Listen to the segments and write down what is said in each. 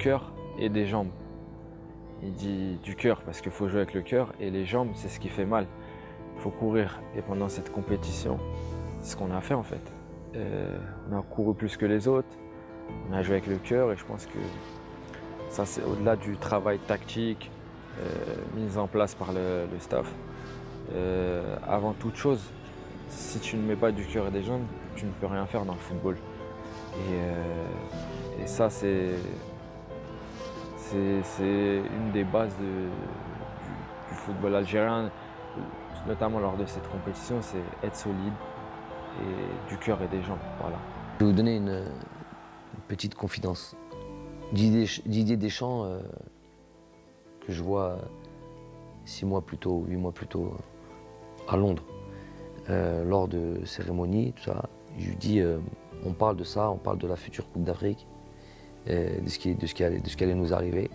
cœur et des jambes. Il dit du cœur parce qu'il faut jouer avec le cœur et les jambes, c'est ce qui fait mal. Il faut courir. Et pendant cette compétition, c'est ce qu'on a fait en fait. On a couru plus que les autres, on a joué avec le cœur et je pense que ça c'est au-delà du travail tactique mis en place par le staff. Avant toute chose, si tu ne mets pas du cœur et des jambes, tu ne peux rien faire dans le football. Et ça c'est une des bases du football algérien, notamment lors de cette compétition, c'est être solide et du cœur et des jambes. Voilà. Je vais vous donner une petite confidence. Didier Deschamps, que je vois 6 mois plus tôt, 8 mois plus tôt, à Londres, lors de cérémonies, tout ça, je lui dis, on parle de ça, on parle de la future Coupe d'Afrique, de ce qui allait nous arriver.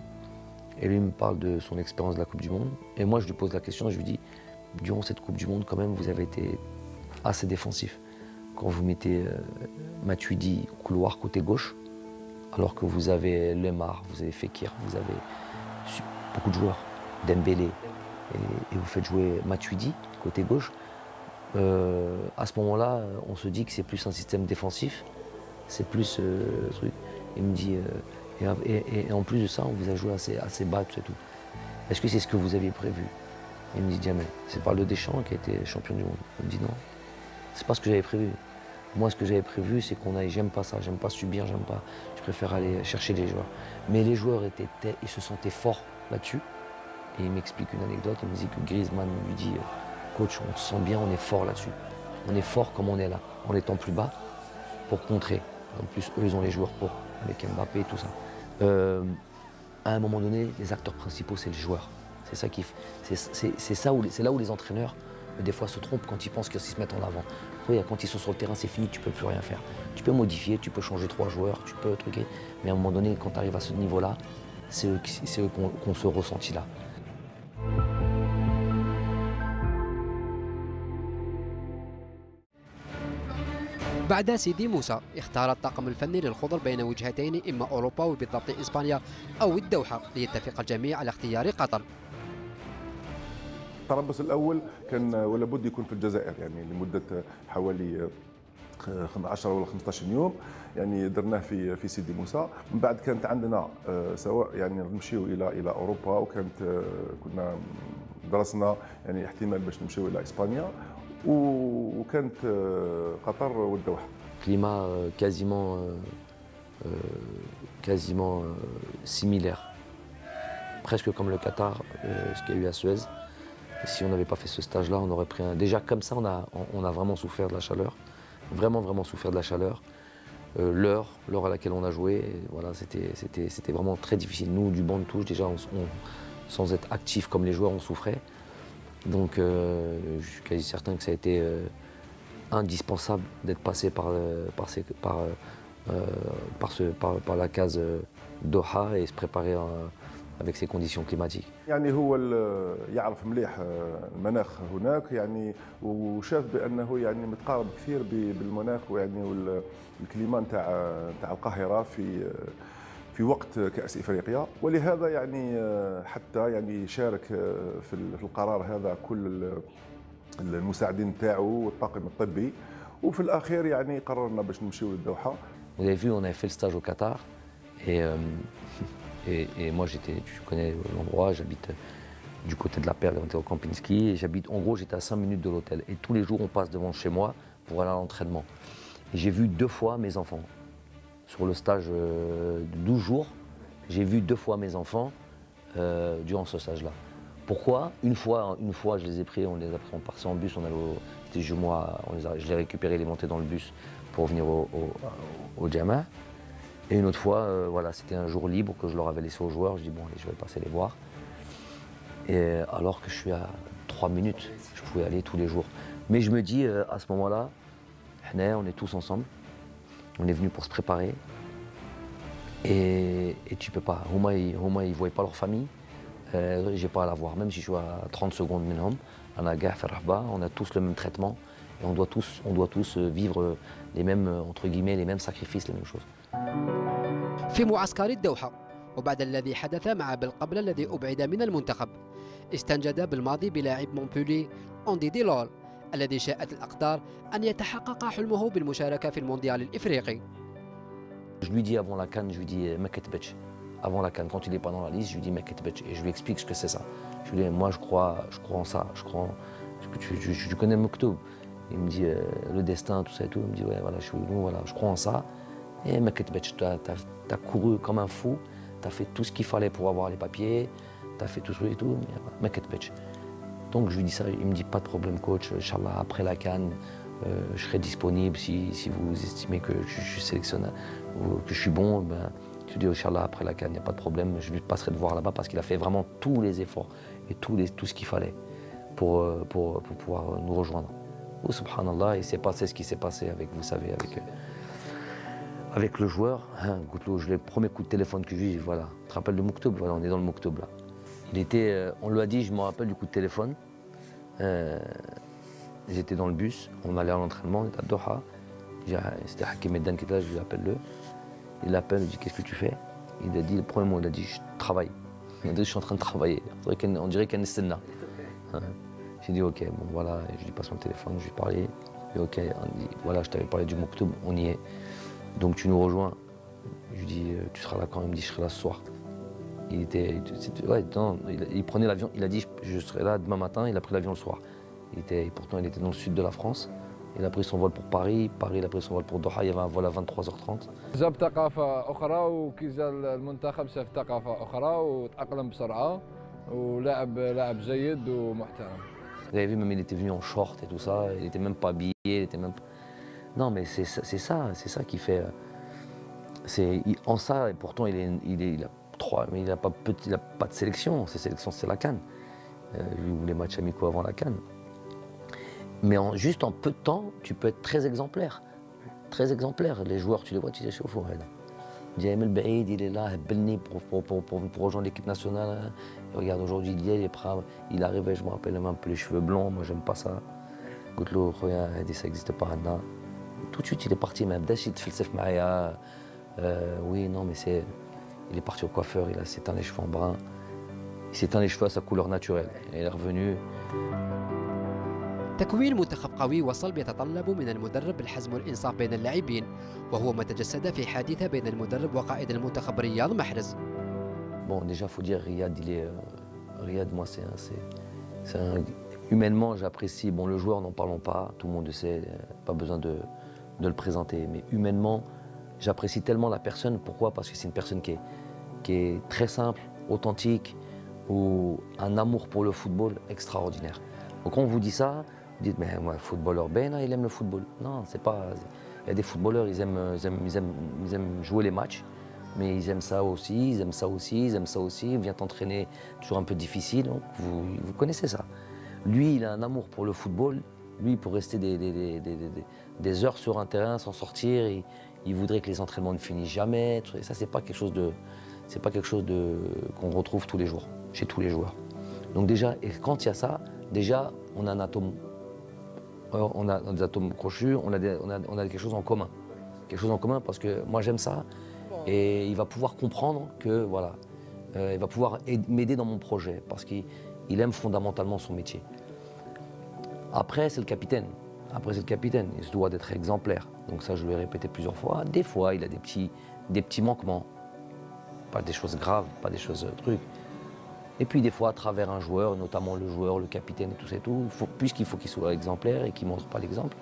Et lui me parle de son expérience de la Coupe du Monde. Et moi, je lui pose la question, je lui dis, durant cette Coupe du Monde, quand même, vous avez été assez défensif. Quand vous mettez Matuidi couloir côté gauche, alors que vous avez Lemar, vous avez Fekir, vous avez beaucoup de joueurs, Dembélé, et vous faites jouer Matuidi côté gauche, à ce moment-là, on se dit que c'est plus un système défensif, c'est plus truc. Il me dit, et en plus de ça, on vous a joué assez bas, tout et tout. Est-ce que c'est ce que vous aviez prévu? Il me dit jamais. C'est pas le Deschamps qui a été champion du monde. Il me dit non, c'est pas ce que j'avais prévu. Moi, ce que j'avais prévu, c'est qu'on aille, j'aime pas ça, j'aime pas subir, j'aime pas. Je préfère aller chercher les joueurs. Mais les joueurs ils se sentaient forts là-dessus. Et il m'explique une anecdote, il me dit que Griezmann lui dit, coach, on se sent bien, on est fort là-dessus. On est fort comme on est là, en étant plus bas, pour contrer. En plus, eux, ils ont les joueurs pour, avec Mbappé et tout ça. À un moment donné, les acteurs principaux, c'est les joueurs. C'est ça c'est là où les entraîneurs, des fois, se trompent quand ils pensent qu'ils se mettent en avant. Quand ils sont sur le terrain, c'est fini, tu peux plus rien faire. Tu peux modifier, tu peux changer 3 joueurs, tu peux truquer. Mais à un moment donné, quand tu arrives à ce niveau-là, c'est eux qu'on se ressentit là. بعد سيدي موسى اختار الطاقم الفني للخضر بين وجهتين إما أوروبا وبالضبط إسبانيا أو الدوحة ليتفق الجميع على اختيار قطر. التربص الأول كان ولا بد يكون في الجزائر يعني لمدة حوالي 10 ولا 15 يوم يعني درناه في سيدي موسى. من بعد كانت عندنا سواء يعني نمشيو إلى أوروبا وكانت كنا درسنا يعني احتمال باش نمشيو إلى إسبانيا وكانت قطر والدوحة. Climat quasiment similaire, presque comme le Qatar, ce qu'il y a eu à Suez. Et si on n'avait pas fait ce stage-là, on aurait pris un... Déjà comme ça, on a vraiment souffert de la chaleur, vraiment souffert de la chaleur. L'heure à laquelle on a joué, voilà, c'était vraiment très difficile. Nous, du banc de touche, déjà, sans être actifs comme les joueurs, on souffrait. Donc je suis quasi certain que ça a été indispensable d'être passé par la case Doha et se préparer avec ces conditions climatiques. يعني هو يعرف مليح المناخ هناك يعني وشاف بانه يعني متقارب كثير بالمناخ ويعني والكليما نتاع القاهره في وقت كأس إفريقيا ولهذا يعني حتى يعني شارك في القرار هذا كل المساعدين تاعو والطاقم الطبي وفي الأخير يعني قررنا باش نمشيو للدوحة. Vous avez vu, on avait fait le stage au Qatar et moi tu connais l'endroit, j'habite du côté de la Perle, on était au Kempinski et en gros j'étais à 5 minutes de l'hôtel et tous les jours on passe devant chez moi pour aller à l'entraînement. Et j'ai vu 2 fois mes enfants. Sur le stage de 12 jours, j'ai vu 2 fois mes enfants durant ce stage-là. Pourquoi? Une fois, je les ai pris, on partait en bus, c'était chez moi, je les ai récupérés, les montés dans le bus pour venir au Jama. Et une autre fois, voilà, c'était un jour libre que je leur avais laissé aux joueurs. Je dis bon, allez, je vais passer les voir. Et alors que je suis à 3 minutes, je pouvais aller tous les jours. Mais je me dis, à ce moment-là, on est tous ensemble. On est venu pour se préparer et tu peux pas. Huma, ils ne voyaient pas leur famille. J'ai pas à la voir. Même si je suis à 30 secondes minimum, on a tous le même traitement et on doit tous vivre les mêmes, entre guillemets, les mêmes sacrifices, les mêmes choses. في معسكر الدوحة وبعد الذي حدث مع بالقبل الذي أبعد من المنتخب استنجد بالماضي بلاعب مونبولي أوندي ديلول الذي شاءت الأقدار أن يتحقق حلمه بالمشاركة في المونديال الإفريقي. Je lui dis avant la CAN, je lui dis Meketbech. Avant la CAN, quand il n'est pas dans la liste, je lui dis Meketbech et je lui explique ce que c'est ça. Je lui dis moi je crois en ça, je crois en... tu connais Mouktoub. Il me dit le destin, tout ça et tout. Il me dit ouais voilà, je crois en ça. Et Meketbech, t'as couru comme un fou, t'as fait tout ce qu'il fallait pour avoir les papiers, t'as fait tout ce et tout. Meketbech. Donc je lui dis ça, il me dit pas de problème coach, Inch'Allah après la CAN, je serai disponible si vous estimez que je suis sélectionneur ou que je suis bon, ben, je lui dis Inch'Allah après la CAN, il n'y a pas de problème, je lui passerai de voir là-bas parce qu'il a fait vraiment tous les efforts et tout ce qu'il fallait pour pouvoir nous rejoindre. Oh subhanallah, il s'est passé ce qui s'est passé avec, vous savez, avec le joueur. Hein, le premier coup de téléphone que j'ai eu, voilà, tu te rappelles de Mouktoub, voilà, on est dans le Mouktoub là. Il était, on lui a dit, je me rappelle du coup de téléphone, j'étais dans le bus, on allait à l'entraînement, on était à Doha, c'était Hakim Meddan qui était là, je lui appelle il l'appelle, il me dit qu'est-ce que tu fais? Il a dit, le premier mot, il a dit je travaille. Il a dit je suis en train de travailler, on dirait qu'il y a une scène là. J'ai dit ok, bon voilà, je lui passe mon téléphone, je lui parlais, et ok, on dit, voilà, je t'avais parlé du Mouktoub, on y est, donc tu nous rejoins. Je lui dis tu seras là quand? Il me dit je serai là ce soir. Il était, ouais, non, il prenait l'avion, il a dit je serai là demain matin, il a pris l'avion le soir. Pourtant il était dans le sud de la France, il a pris son vol pour Paris, il a pris son vol pour Doha, il y avait un vol à 23h30. جاب ثقافة أخرى وكي جا المنتخب شاف ثقافة أخرى وتأقلم بسرعة ولاعب جيد ومحترم. Vous avez vu, même il était venu en short et tout ça, il était même pas habillé, il était même... Non mais c'est ça qui fait... En ça, et pourtant il a 3, mais il n'a pas de sélection, ses sélections c'est la CAN. Les matchs amicaux avant la CAN. Mais juste en peu de temps, tu peux être très exemplaire. Très exemplaire. Les joueurs, tu les vois, tu les chauffes. Diam El Baïd, il est là, pour rejoindre l'équipe nationale. Et regarde, aujourd'hui, il est prêt. Il arrivait, je me rappelle, même un peu les cheveux blancs, moi j'aime pas ça. Goutlo, regarde, ça n'existe pas maintenant. Tout de suite, il est parti, même. Dashi, Tfelsef Maaya. Oui, non, mais c'est. Il est parti au coiffeur, il s'est teint les cheveux en brun. Il s'est teint les cheveux à sa couleur naturelle. Et il est revenu. تكوين منتخب قوي وصل بيتطلب من المدرب الحزم والإنصاف بين اللاعبين وهو ما تجسد في حادثة بين المدرب وقائد المنتخب رياض محرز. Bon, déjà, il faut dire, Riyad, Riyad, moi, humainement, j'apprécie. Bon, le joueur, n'en parlons pas, tout le monde le sait, pas besoin de le présenter. Mais humainement, j'apprécie tellement la personne. Pourquoi? Parce que c'est une personne qui est très simple, authentique, ou un amour pour le football extraordinaire. Donc quand on vous dit ça, vous dites mais moi, footballeur Ben, il aime le football. Non, c'est pas. Il y a des footballeurs, ils aiment jouer les matchs, mais ils aiment ça aussi, ils aiment ça aussi, ils aiment ça aussi. Ils viennent t'entraîner toujours un peu difficile. Donc vous connaissez ça. Lui, il a un amour pour le football. Lui, pour rester des heures sur un terrain sans sortir, il voudrait que les entraînements ne finissent jamais. Et ça, c'est pas quelque chose qu'on retrouve tous les jours, chez tous les joueurs. Donc déjà, et quand il y a ça, déjà, on a un atome, on a des atomes crochus, on a quelque chose en commun. Quelque chose en commun parce que moi j'aime ça et il va pouvoir comprendre que voilà, il va pouvoir m'aider dans mon projet parce qu'il aime fondamentalement son métier. Après, c'est le capitaine. Il se doit d'être exemplaire. Donc ça, je l'ai répété plusieurs fois. Des fois, il a des petits manquements. Pas des choses graves, pas des choses trucs. Et puis des fois, à travers un joueur, notamment le joueur, le capitaine et tout ça et tout, puisqu'il faut qu'il soit exemplaire et qu'il ne montre pas l'exemple,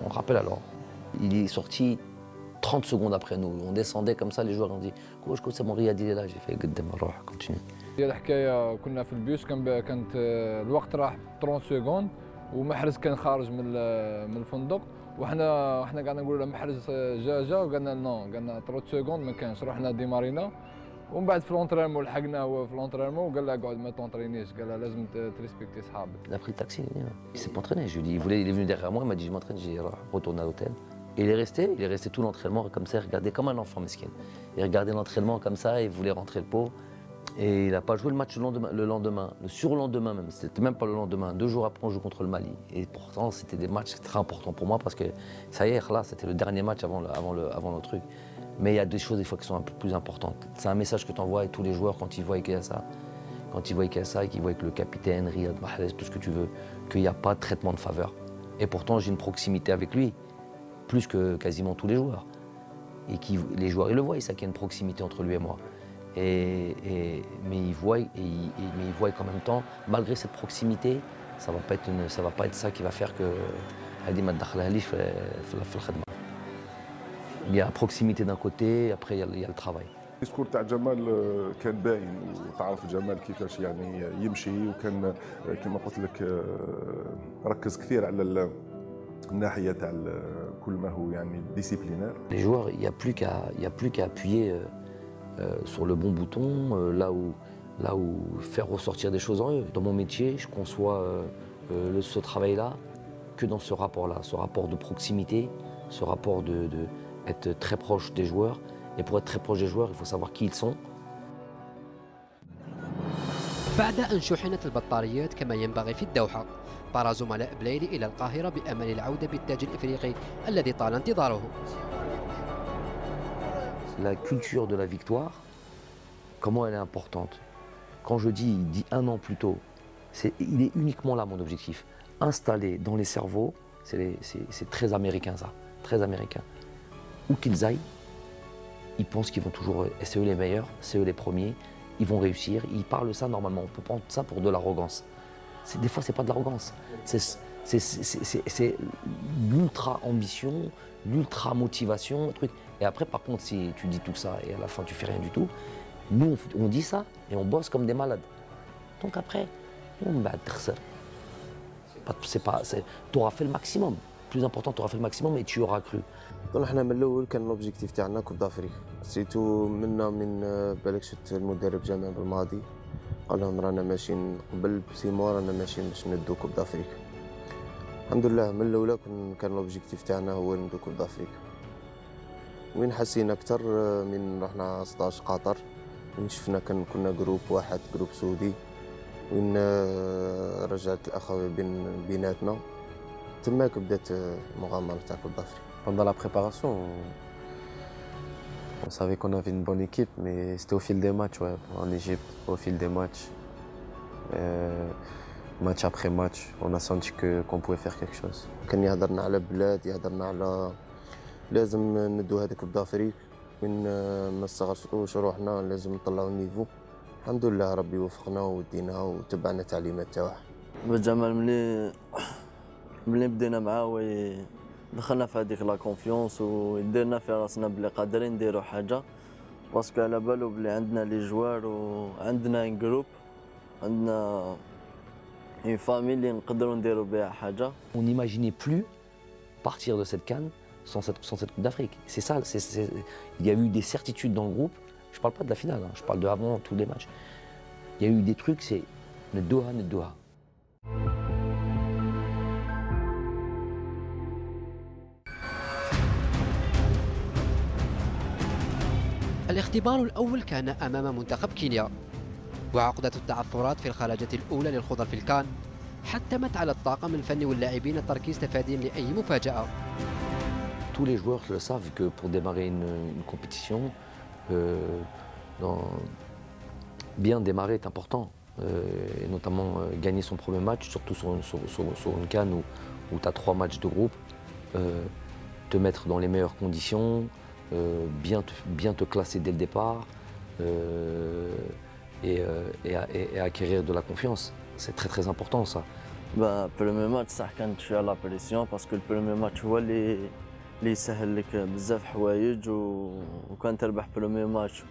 on rappelle alors. Il est sorti 30 secondes après nous. On descendait comme ça, les joueurs ont dit « Coach, c'est mon Riyad, il est là ». J'ai fait « continue ». هي الحكايه كنا في البيوس كانت الوقت راح 30 سكوند ومحرز كان خارج من الفندق وحنا قاعدين نقولوا له محرز جا وقالنا نو قالنا 30 سكوند ما كانش رحنا ديمارينا ومن بعد في لونترينمون لحقناه هو في لونترينمون وقال له اقعد ما تونترينيش قال له لازم تريسبكتي صحابك. Il a pris le taxi, il s'est pas entraîné. Je lui dis, il est venu derrière moi, il m'a dit je m'entraîne, j'ai retourné à l'hôtel. Et il est resté tout l'entraînement comme ça, il regardait comme un enfant mesquin. Il regardait l'entraînement comme ça, il voulait rentrer le pot. Et il n'a pas joué le match le lendemain, le surlendemain même, c'était même pas le lendemain. 2 jours après, on joue contre le Mali. Et pourtant, c'était des matchs très importants pour moi parce que ça y est, là, c'était le dernier match avant le truc. Mais il y a des choses des fois qui sont un peu plus importantes. C'est un message que tu envoies à tous les joueurs quand ils voient qu'il y a ça. Quand ils voient qu'il y a ça et qu'ils voient que le capitaine, Riyad Mahrez, tout ce que tu veux, qu'il n'y a pas de traitement de faveur. Et pourtant, j'ai une proximité avec lui, plus que quasiment tous les joueurs. Et les joueurs, ils le voient, ils savent qu'il y a une proximité entre lui et moi. Mais ils voient qu'en même temps, malgré cette proximité, ça va pas être ça qui va faire que il y a la proximité d'un côté, après il y a le travail. الديسكور تاع جمال كان باين وتعرف جمال كيفاش يعني يمشي وكان كما قلت لك ركز كثير على الناحيه تاع كل ما هو يعني ديسيبلينير. Les joueurs, il y a plus qu'à appuyer sur le bon bouton là où faire ressortir des choses en eux. Dans mon métier, je conçois ce travail-là que dans ce rapport-là, ce rapport de proximité, ce rapport de être très proche des joueurs. Et pour être très proche des joueurs, il faut savoir qui ils sont. بعد أن شحنت البطاريات كما ينبغي في الدوحة، طار زملاء بلايلي إلى القاهرة بأمل العودة بالتاج الإفريقي الذي طال انتظاره. La culture de la victoire, comment elle est importante. Quand je dis un an plus tôt, il est uniquement là mon objectif. Installer dans les cerveaux, c'est très américain ça, très américain. Où qu'ils aillent, ils pensent qu'ils vont toujours, c'est eux les meilleurs, c'est eux les premiers, ils vont réussir, ils parlent ça normalement, on peut prendre ça pour de l'arrogance. Des fois c'est pas de l'arrogance, c'est l'ultra ambition, l'ultra motivation, truc. Et après par contre si tu dis tout ça et à la fin tu fais rien du tout, nous on dit ça et on bosse comme des malades. Donc après, tu auras fait le maximum. Plus important, tu auras fait le maximum et tu auras cru. احنا من الاول كان لوبجيكتيف تاعنا كوب دافريك سيتو من بالك شفت المدرب جامع بالماضي قال لهم رانا ماشيين قبل ب6 موا رانا ماشيين باش ندو كوب دافريك. الحمد لله من الاولى كان لوبجيكتيف تاعنا هو ندو كوب دافريك. وين حسينا اكثر من رحنا 16 قطر وين شفنا كنا جروب واحد جروب سعودي وين رجعت الاخوه بيناتنا تماك بدات المغامره تاع كوب دافريك. Pendant la préparation, on savait qu'on avait une bonne équipe, mais c'était au fil des matchs, ouais, en Égypte, au fil des matchs. Match après match, on a senti qu'on pouvait faire quelque chose. كان يهضرنا على بلاد يهضرنا على لازم ندو هذا كوب دافريك وين ما نصغروش روحنا لازم نطلعوا النيفو. الحمد لله ربي وفقنا وديناها وتبعنا التعليمات تاعه. بالجمال ملي بدينا معاه دخلنا في هذيك لا كونفيونس وديرنا في راسنا بلي قادرين نديروا حاجه باسكو على بالو بلي عندنا لي جوار وعندنا ان جروب عندنا اون فامي اللي نقدروا نديروا بها حاجه. On n'imaginait plus partir de cette CAN sans cette Coupe d'Afrique. C'est ça, il y a eu des certitudes dans le groupe. Je parle pas de la finale, hein, je parle de avant tous les matchs. Il y a eu des trucs, c'est Doha. الاختبار الأول كان أمام منتخب كينيا، وعقدة التعثرات في الخلاجة الأولى للخوض في الكان حتمت على الطاقم الفني واللاعبين التركيز تفاديا لأي مفاجأة. Tous les joueurs le savent que pour démarrer une compétition, bien démarrer est important, et notamment gagner son premier match, surtout sur une CAN où tu as 3 matchs de groupe, te mettre dans les meilleures conditions, bien te classer dès le départ et acquérir de la confiance. C'est très très important ça. premier match صح كانت فيها لا بريسيون باسكو البريمير ماتش هو اللي يسهل لك بزاف حوايج وكان تربح بريمير ماتش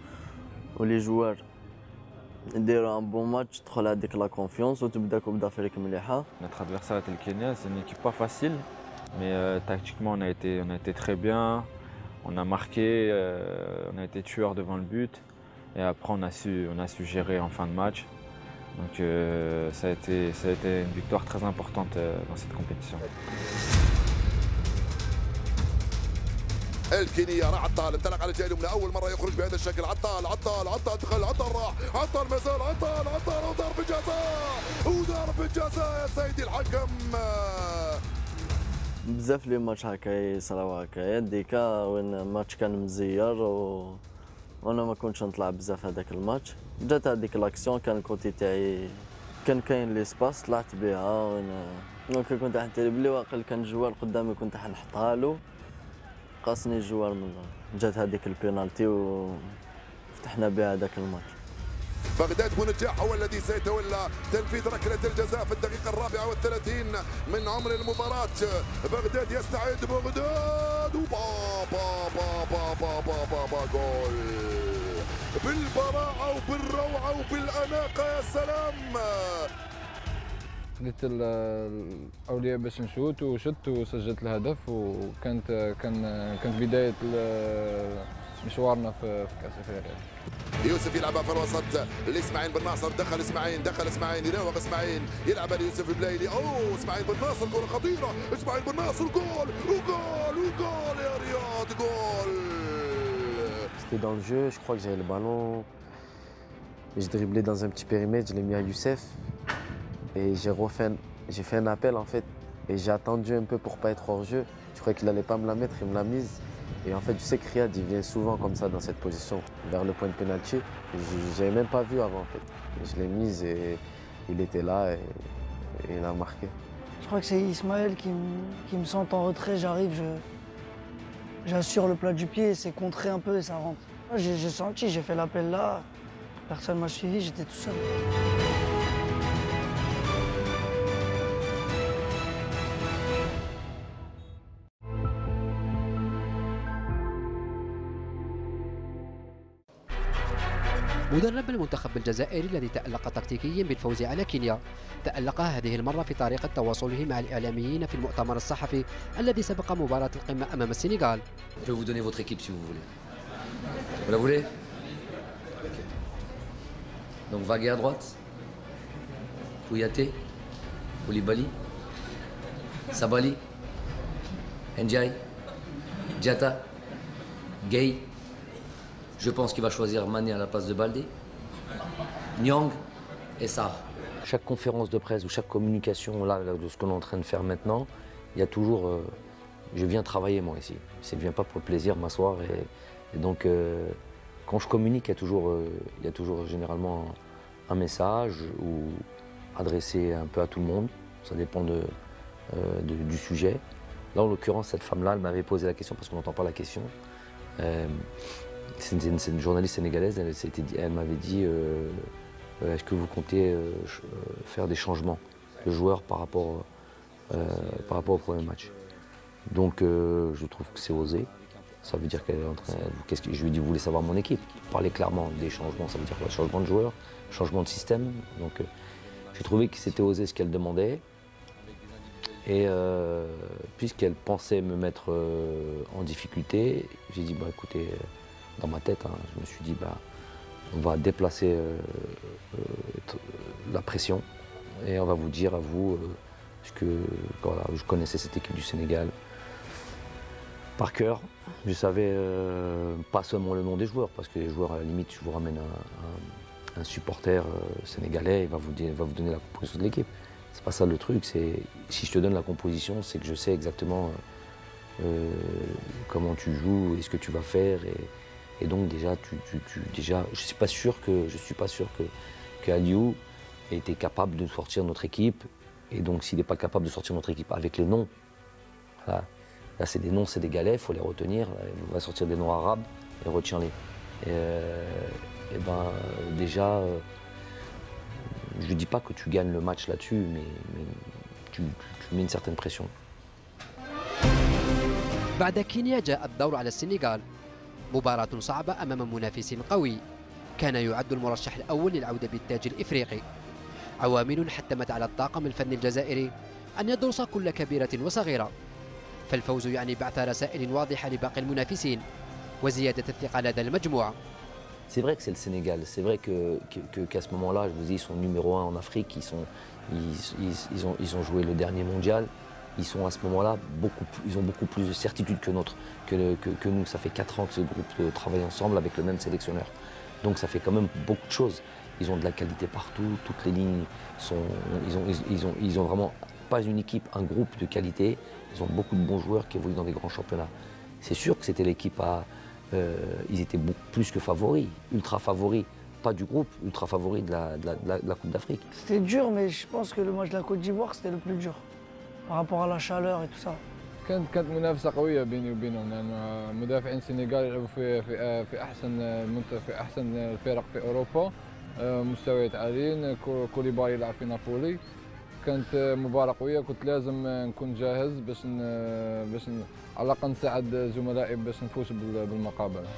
ولي جوار يديروا ان بون ماتش تدخل هذيك لا كونفيونس وتبدا كوب دافريك مليحه. Notre adversaire était le Kenya, c'est une équipe pas facile, mais tactiquement on a été très bien. On a marqué, on a été tueur devant le but et après on a su gérer en fin de match. Donc ça a été une victoire très importante dans cette compétition. الكينيا راح عطال انطلق على الجهه اليمنى اول مره يخرج بهذا الشكل عطال دخل عطال راح عطال مازال عطال وضرب الجزاء يا سيدي الحكم بزاف لي ماتش هكا يصراو هكايا ديكا وين الماتش كان مزير وانا ما كنتش نطلع بزاف هذاك الماتش. جات هذيك لاكسيون كان الكوتي تاعي كان كاين لي سباس طلعت بها دونك كنت حنتري بلي واقيلا كان جوار قدامي كنت حنحطها له قاسني الجوار من جات هذيك البينالتي وفتحنا بها هذاك الماتش. بغداد بونجاح هو الذي سيتولى تنفيذ ركلة الجزاء في الدقيقة 34 من عمر المباراة. بغداد يستعد، بغداد وبابا بابا بابا بابا جول بالبراعة وبالروعة وبالأناقة. يا سلام. خديت الاولويه باش نشوت وشت وسجلت الهدف، كانت بدايه مشوارنا في كاس افريقيا. يوسف يلعبها في الوسط لاسماعيل بن ناصر، دخل اسماعيل يراوغ اسماعيل يلعبها ليوسف البلايلي. اوه اسماعيل بن ناصر كره خطيره، اسماعيل بن ناصر جول وجول يا رياض جول. C'était dans le jeu, je crois que j'avais le ballon. Je driblais dans un petit périmètre, je l'ai mis à Youssef. Et j'ai fait un appel en fait. Et j'ai attendu un peu pour pas être hors jeu. Je croyais qu'il allait pas me la mettre, il me l'a mise. Et en fait, je sais que Riyad, il vient souvent comme ça dans cette position, vers le point de pénalty. Je n'avais même pas vu avant en fait. Et je l'ai mise et il était là et il a marqué. Je crois que c'est Ismaël qui me sent en retrait, j'arrive, j'assure le plat du pied, c'est contré un peu et ça rentre. J'ai senti, j'ai fait l'appel là, personne m'a suivi, j'étais tout seul. مدرب المنتخب الجزائري الذي تألق تكتيكيا بالفوز على كينيا تألق هذه المرة في طريقة تواصله مع الإعلاميين في المؤتمر الصحفي الذي سبق مباراة القمة أمام السنغال. Je vais vous donner votre équipe si vous voulez. Vous la voulez? Donc Vagué à droite, Kouyaté, Koulibaly, Sabali, Ndiaye, Diatta, Gueye. Je pense qu'il va choisir Mané à la place de Baldé, Nyang et Sarr. Chaque conférence de presse ou chaque communication là, de ce qu'on est en train de faire maintenant, il y a toujours... je viens travailler moi ici. Je ne viens pas pour le plaisir m'asseoir. Et donc quand je communique, il y a toujours généralement un message ou adressé un peu à tout le monde. Ça dépend du sujet. Là en l'occurrence, cette femme-là, elle m'avait posé la question parce qu'on n'entend pas la question. C'est une journaliste sénégalaise, elle m'avait dit est-ce que vous comptez faire des changements de joueurs par rapport au premier match. Donc je trouve que c'est osé. Ça veut dire qu'elle est en train. Je lui ai dit vous voulez savoir mon équipe. Parler clairement des changements, ça veut dire quoi? Changement de joueurs, changement de système. Donc j'ai trouvé que c'était osé ce qu'elle demandait. Et puisqu'elle pensait me mettre en difficulté, j'ai dit bah écoutez. Dans ma tête, je me suis dit, on va déplacer la pression et on va vous dire à vous que voilà, je connaissais cette équipe du Sénégal par cœur. Je savais pas seulement le nom des joueurs, parce que les joueurs, à la limite, je vous ramène un supporter sénégalais, il va vous donner la composition de l'équipe. C'est pas ça le truc, si je te donne la composition, c'est que je sais exactement comment tu joues et ce que tu vas faire. Et donc déjà, je suis pas sûr que Aliou était capable de sortir notre équipe. Et donc s'il n'est pas capable de sortir notre équipe avec les noms, là c'est des noms sénégalais, il faut les retenir. On va sortir des noms arabes et retiens-les. Et ben déjà, je ne dis pas que tu gagnes le match là-dessus, mais tu mets une certaine pression. بعد كينيا جاء الدور على السنغال. مباراة صعبة أمام منافس قوي كان يعد المرشح الأول للعودة بالتاج الإفريقي. عوامل حتمت على الطاقم الفني الجزائري أن يدرس كل كبيرة وصغيرة، فالفوز يعني بعث رسائل واضحة لباقي المنافسين وزيادة الثقة لدى المجموعة. C'est vrai que c'est le Sénégal, c'est vrai qu'à ce moment-là, je vous dis, ils sont numéro 1 en Afrique, ils ont joué le dernier mondial. Ils sont à ce moment-là, ils ont beaucoup plus de certitude que nous. Ça fait 4 ans que ce groupe travaille ensemble avec le même sélectionneur. Donc ça fait quand même beaucoup de choses. Ils ont de la qualité partout, toutes les lignes ils ont vraiment pas une équipe, un groupe de qualité. Ils ont beaucoup de bons joueurs qui évoluent dans des grands championnats. C'est sûr que c'était l'équipe à... ils étaient beaucoup plus que favoris, ultra favoris. Pas du groupe, ultra favoris de la Coupe d'Afrique. C'était dur, mais je pense que le match de la Côte d'Ivoire, c'était le plus dur. Par rapport à la chaleur et tout ça. كانت منافسة قوية بيني وبينهم لأن مدافعين السنغال يلعبوا في أحسن الفرق في أوروبا مستويات عاليين. كوليبالي يلعب في نابولي. كانت مباراة قوية كنت لازم نكون جاهز باش على الأقل نساعد زملائي باش نفوز بالمقابلة.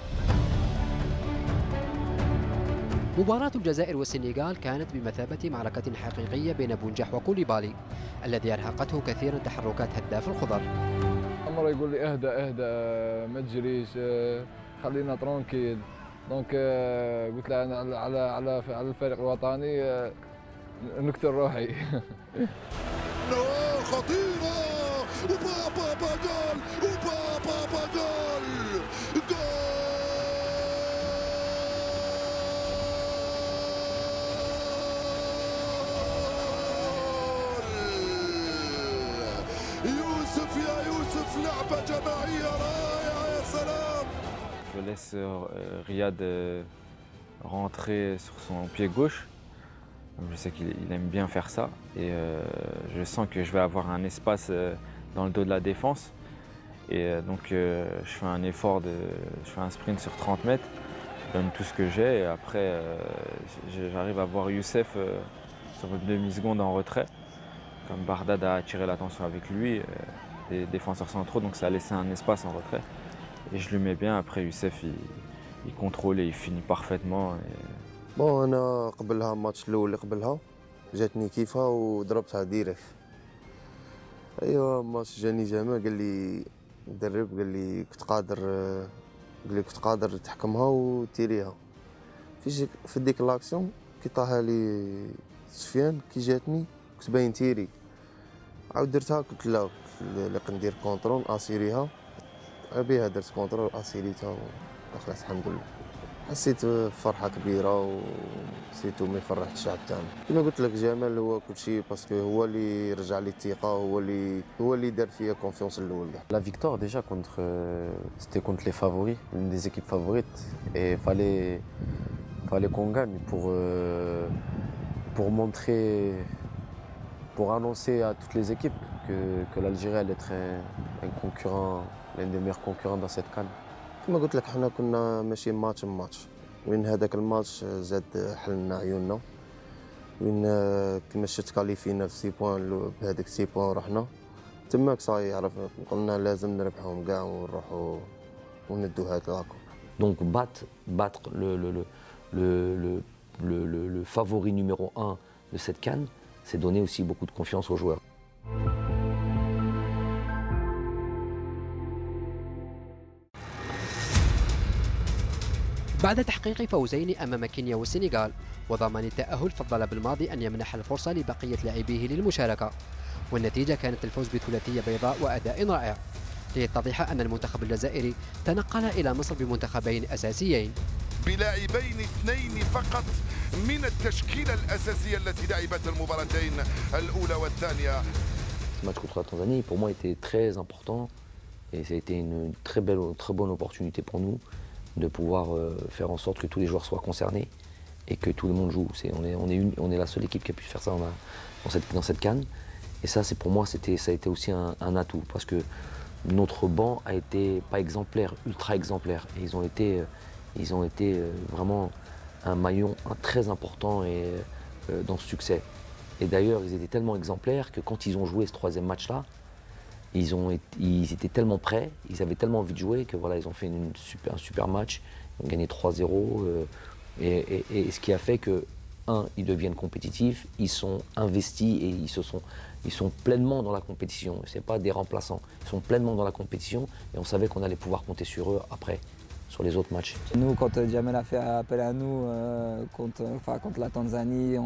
مباراة الجزائر والسنغال كانت بمثابة معركة حقيقية بين بونجاح وكوليبالي الذي أرهقته كثيرا تحركات هداف الخضر. مرة يقول لي اهدى ما تجريش خلينا ترونكيل. دونك قلت له أنا على الفريق الوطني نقتل روحي. خطيرة وبابا جول وبابا جول يوسف يا يوسف لعبة جماعية رائعة يا سلام. Je laisse Riyad rentrer sur son pied gauche. Je sais qu'il aime bien faire ça et je sens que je vais avoir un espace dans le dos de la défense. Et donc je fais un effort, je fais un sprint sur 30 mètres, je donne tout ce que j'ai et après j'arrive à voir Youssef sur une demi-seconde en retrait. Comme Bardad a attiré l'attention avec lui, les défenseurs centraux, donc ça a laissé un espace en retrait. Et je lui mets bien, après Youssef il contrôle et il finit parfaitement. بون انا قبلها الماتش الاول اللي قبلها جاتني كيفها وضربتها ديريكت. ايوا ماتش جاني جامع قال لي المدرب قال لي كنت قادر تحكمها وتيريها. في ديك لاكسيون كي طاها لي سفيان كي جاتني كنت باين تيري عاود درتها قلت لا قلت ندير كونترول اسيريها بها درت كونترول اسيريتها ودخلت الحمد لله. حسيت فرحة كبيرة وسيتو ما يفرح الشعب تاعنا. كما قلت لك جمال هو كل شيء باسكو هو اللي رجع لي الثقة هو اللي دار فيا كونفيونس الأول كاع. La victoire déjà c'était contre les favoris, l'une des équipes favorites et fallait qu'on gagne pour montrer, pour annoncer à toutes les équipes que l'Algérie allait être un concurrent, l'un des meilleurs concurrents dans cette CAN. كما قلت لك حنا كنا ماشيين ماتش بماتش وين هذاك الماتش زاد حلنا عيوننا وين كما شفت كاليفينا في 6 بوان بهذيك 6 بوان رحنا تماك صاي عرف قلنا لازم نربحهم كاع ونروحوا وندوا هذا لاكوب. Donc battre le favori numéro 1 de cette CAN, c'est donner aussi beaucoup de confiance aux joueurs. بعد تحقيق فوزين أمام كينيا والسنغال وضمان التأهل فضل بالماضي أن يمنح الفرصة لبقية لاعبيه للمشاركة والنتيجة كانت الفوز بثلاثية بيضاء وأداء رائع ليتضح أن المنتخب الجزائري تنقل إلى مصر بمنتخبين أساسيين بلاعبين اثنين فقط من التشكيلة الأساسية التي لعبت المباراتين الأولى والثانية. Ce match contre la Tanzanie pour moi était très important et ça a été une très bonne opportunité pour nous de pouvoir faire en sorte que tous les joueurs soient concernés et que tout le monde joue. On est la seule équipe qui a pu faire ça dans cette CAN. Et ça, pour moi, ça a été aussi un atout parce que notre banc a été pas exemplaire, ultra exemplaire. Et ils ont été vraiment un maillon très important dans ce succès. Et d'ailleurs, ils étaient tellement exemplaires que quand ils ont joué ce troisième match-là, ils étaient tellement prêts, ils avaient tellement envie de jouer que voilà, ils ont fait un super match, ils ont gagné 3-0 et ce qui a fait que, ils deviennent compétitifs, ils sont investis et ils sont pleinement dans la compétition. Ce n'est pas des remplaçants, ils sont pleinement dans la compétition et on savait qu'on allait pouvoir compter sur eux après, sur les autres matchs. Nous, quand Djamel a fait appel à nous contre la Tanzanie,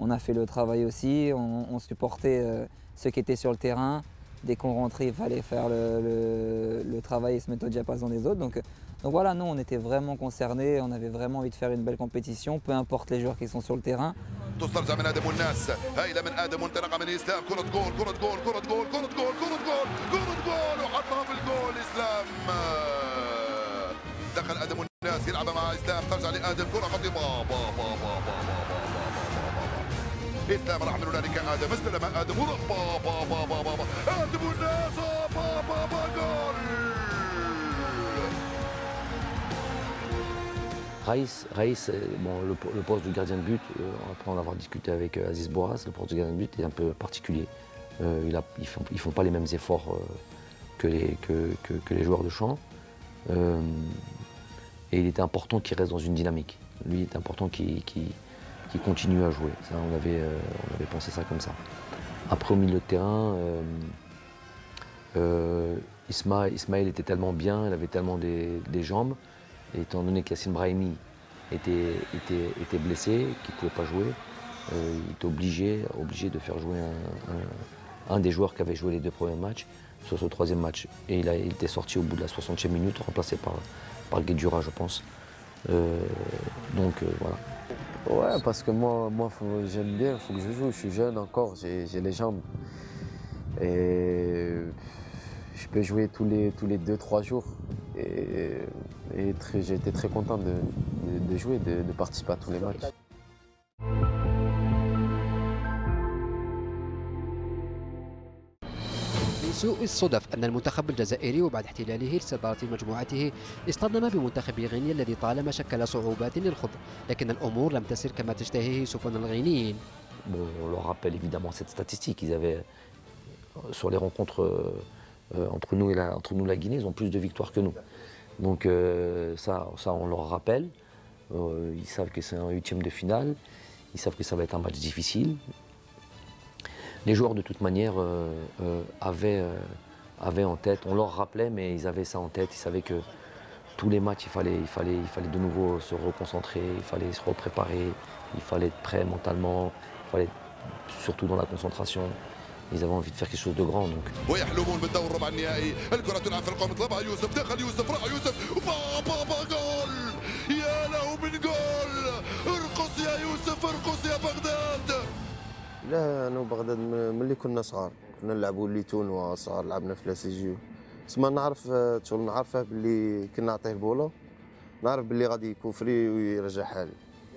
on a fait le travail aussi, on supportait ceux qui étaient sur le terrain. Dès qu'on rentrait, il fallait faire le travail et se mettre au diapason des autres. Donc voilà, nous, on était vraiment concernés, on avait vraiment envie de faire une belle compétition, peu importe les joueurs qui sont sur le terrain. تسترجع من ادم والناس، هايله من ادم وانطلاقه من اسلام، كره جول كره جول كره جول كره جول كره جول كره جول وحطها في الجول اسلام. دخل ادم والناس يلعبها مع اسلام، ترجع لادم كره خطيره اسلام راح من هنالك ادم، استلم ادم وراح ادم والناس جول. Raïs, bon, le poste de gardien de but, après en avoir discuté avec Aziz Boras, le poste de gardien de but est un peu particulier. Ils ne font pas les mêmes efforts que les joueurs de champ. Et il était important qu'il reste dans une dynamique. Lui, il était important qu'il continue à jouer. Ça, on avait pensé ça comme ça. Après, au milieu de terrain, Ismaël était tellement bien, il avait tellement des jambes. Et étant donné qu'Yacine Brahimi était blessé, qu'il ne pouvait pas jouer, il était obligé de faire jouer un des joueurs qui avait joué les 2 premiers matchs sur ce 3e match. Et il était sorti au bout de la 60e minute, remplacé par Guedjura, je pense. Voilà. Ouais, parce que moi j'aime bien, il faut que je joue. Je suis jeune encore, j'ai les jambes. Et je peux jouer tous les 2-3 jours. Et j'ai été très content de jouer, de participer à tous les matchs. من سوء الصدف أن المنتخب الجزائري وبعد احتلاله لصدارة مجموعته اصطدم بمنتخب غينيا الذي طالما شكل صعوبات للخوض، لكن الأمور لم تسر كما تشتهيه سفن الغينيين. Bon, on leur rappelle évidemment cette statistique. Ils avaient, sur les rencontres entre nous et la Guinée, ils ont plus de victoires que nous. Donc ça on leur rappelle. Ils savent que c'est un 8e de finale. Ils savent que ça va être un match difficile. Les joueurs de toute manière avaient en tête, on leur rappelait, mais ils avaient ça en tête. Ils savaient que tous les matchs, il fallait de nouveau se reconcentrer, il fallait se repréparer, il fallait être prêt mentalement, il fallait être surtout dans la concentration. Ils avaient envie de faire quelque chose de grand. Donc. ويحلمون بالدور الربع النهائي، الكرة تلعب في القوم، طلبها يوسف، دخل يوسف، راح يوسف، بابا جول! يا له من جول! ارقص يا يوسف، ارقص يا بغداد! لا انا وبغداد ملي كنا صغار كنا نلعبوا ليتون وصغار لعبنا في لاسيجيو. تسمى نعرف شغل نعرفه باللي كنا نعطيه البوله، نعرف باللي غادي يكوفري ويرجعها لي،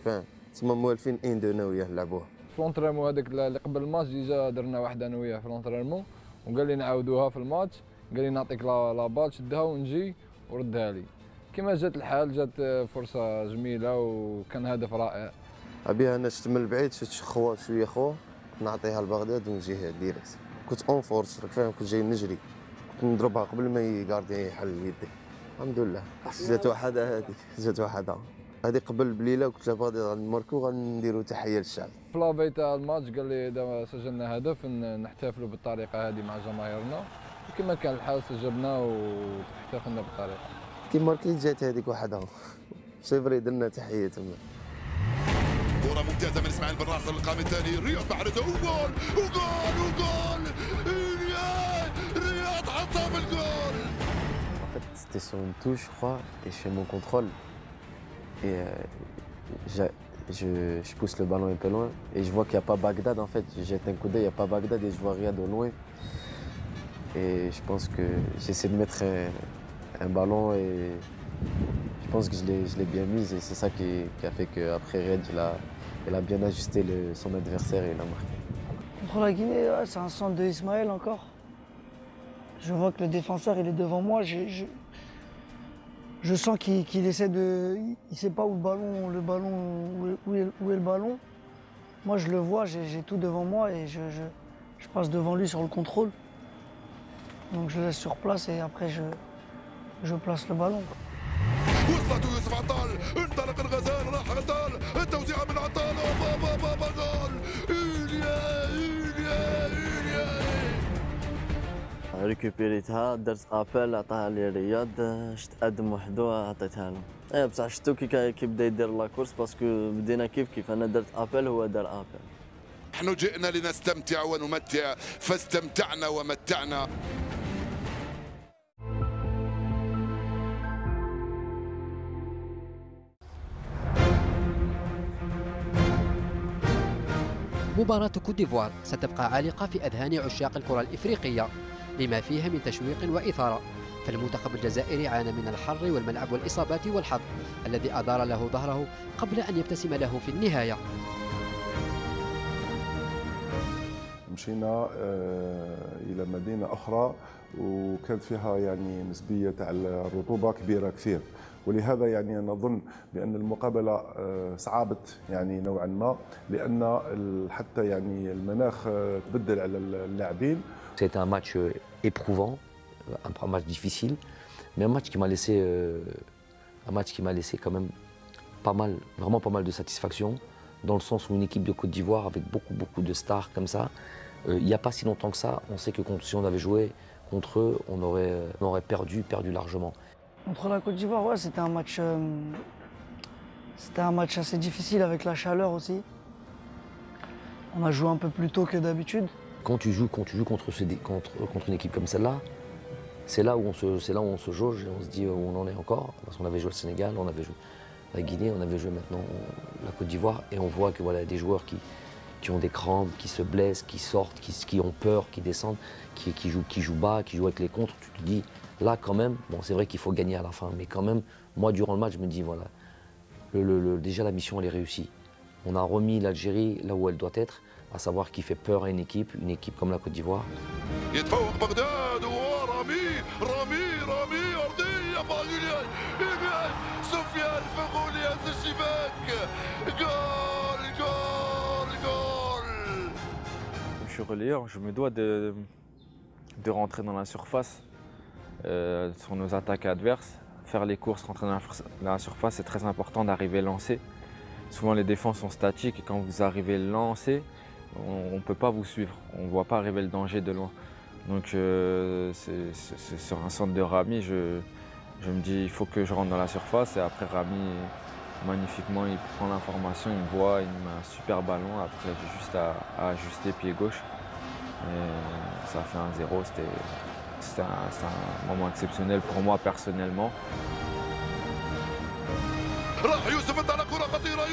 فاهم؟ تسمى موالفين انا وياه نلعبوها. في لونترينمون هذاك اللي قبل الماتش ديجا درنا واحد انا وياه في لونترينمون، وقال لي نعاودوها في الماتش، قال لي نعطيك لا بال شدها ونجي وردها لي. كما جات الحال جات فرصه جميله وكان هدف رائع. ابيها انا شفت من البعيد، شفت خوا شويه خوا نعطيها لبغداد ونجيها ديريكت. كنت اون فورس راك فاهم، كنت جاي نجري، كنت نضربها قبل ما يقاردي يحل يدي. الحمد لله جات وحده، هذيك جات وحده هذه قبل بليله، وقلت له بغادي غنماركو غنديروا تحيه للشعب. في لافي تاع الماتش قال لي اذا سجلنا هدف نحتفلوا بالطريقه هذه مع جماهيرنا، وكما كان الحال سجلنا واحتفلنا بالطريقه. كي ماركيت جات هذيك وحده سي فري، درنا تحيه تما. كرة ممتازة من اسماعيل بن راسل القام الثاني، رياض محرزة وجول وجول وجول، رياض حطها في الجول. En fait, c'était sur une touche, je crois, et je fais mon contrôle. Et je pousse le ballon un peu loin. Et je vois qu'il n'y a pas Bagdad, en fait. Je jette un coup d'œil, il n'y a pas Bagdad et je vois Riyad de loin. Et je pense que j'essaie de mettre un ballon et je pense que je l'ai bien mise. Et c'est ça qui a fait qu'après Riyad, il a bien ajusté son adversaire et il a marqué. Contre la Guinée, ouais, c'est un centre de Ismaël encore. Je vois que le défenseur il est devant moi. Je sens qu'il essaie de. Il ne sait pas où est le ballon. Moi je le vois, j'ai tout devant moi et je passe devant lui sur le contrôle. Donc je le laisse sur place et après je place le ballon. وصلت يوسف عطال، انطلق الغزال، راح عطال، التوزيعة من عطال، بابا جول! ريكوبيريتها، درت ابل عطاها لي رياض، شت ادم وحدو عطيتها له. بصح شتو كي بدا يدير لاكورس، باسكو بدينا كيف انا درت ابل هو دار ابل. نحن جئنا لنستمتع ونمتع، فاستمتعنا ومتعنا. مباراة كوت ديفوار ستبقى عالقة في أذهان عشاق الكرة الإفريقية لما فيها من تشويق وإثارة، فالمنتخب الجزائري عانى من الحر والملعب والإصابات والحظ الذي أدار له ظهره قبل أن يبتسم له في النهاية. مشينا إلى مدينة أخرى وكانت فيها يعني نسبية تاع الرطوبة كبيرة كثير، ولهذا يعني نظن بأن المقابلة صعبت يعني نوعا ما، لأن حتى يعني المناخ تبدل على اللاعبين. C'était un match éprouvant, un match difficile, mais un match qui m'a laissé quand même pas mal, vraiment pas mal de satisfaction, dans le sens où une équipe de Côte d'Ivoire avec beaucoup de stars comme ça, il n'y a pas si longtemps que ça, on sait que si on avait joué contre eux, on aurait perdu largement. Contre la Côte d'Ivoire, ouais, c'était un match assez difficile avec la chaleur aussi. On a joué un peu plus tôt que d'habitude. Quand tu joues contre une équipe comme celle-là, c'est là où on se jauge et on se dit où on en est encore. Parce qu'on avait joué le Sénégal, on avait joué la Guinée, on avait joué maintenant la Côte d'Ivoire, et on voit que voilà, des joueurs qui ont des crampes, qui se blessent, qui sortent, qui ont peur, qui descendent, qui jouent bas, qui jouent avec les contres. Tu te dis, là quand même, bon c'est vrai qu'il faut gagner à la fin, mais quand même, moi durant le match, je me dis voilà, déjà la mission elle est réussie. On a remis l'Algérie là où elle doit être, à savoir qui fait peur à une équipe comme la Côte d'Ivoire. Je suis relayeur, je me dois de rentrer dans la surface sur nos attaques adverses, faire les courses, rentrer dans la surface, c'est très important d'arriver lancé. Souvent les défenses sont statiques et quand vous arrivez lancé, on ne peut pas vous suivre, on ne voit pas arriver le danger de loin. Donc c'est sur un centre de Rami, je me dis il faut que je rentre dans la surface, et après Rami, magnifiquement, il prend l'information, il me voit, il me met un super ballon, après j'ai juste à ajuster pied gauche. Et ça fait 1-0, c'était un moment exceptionnel pour moi personnellement. راح يوسف انت على كرة خطيرة،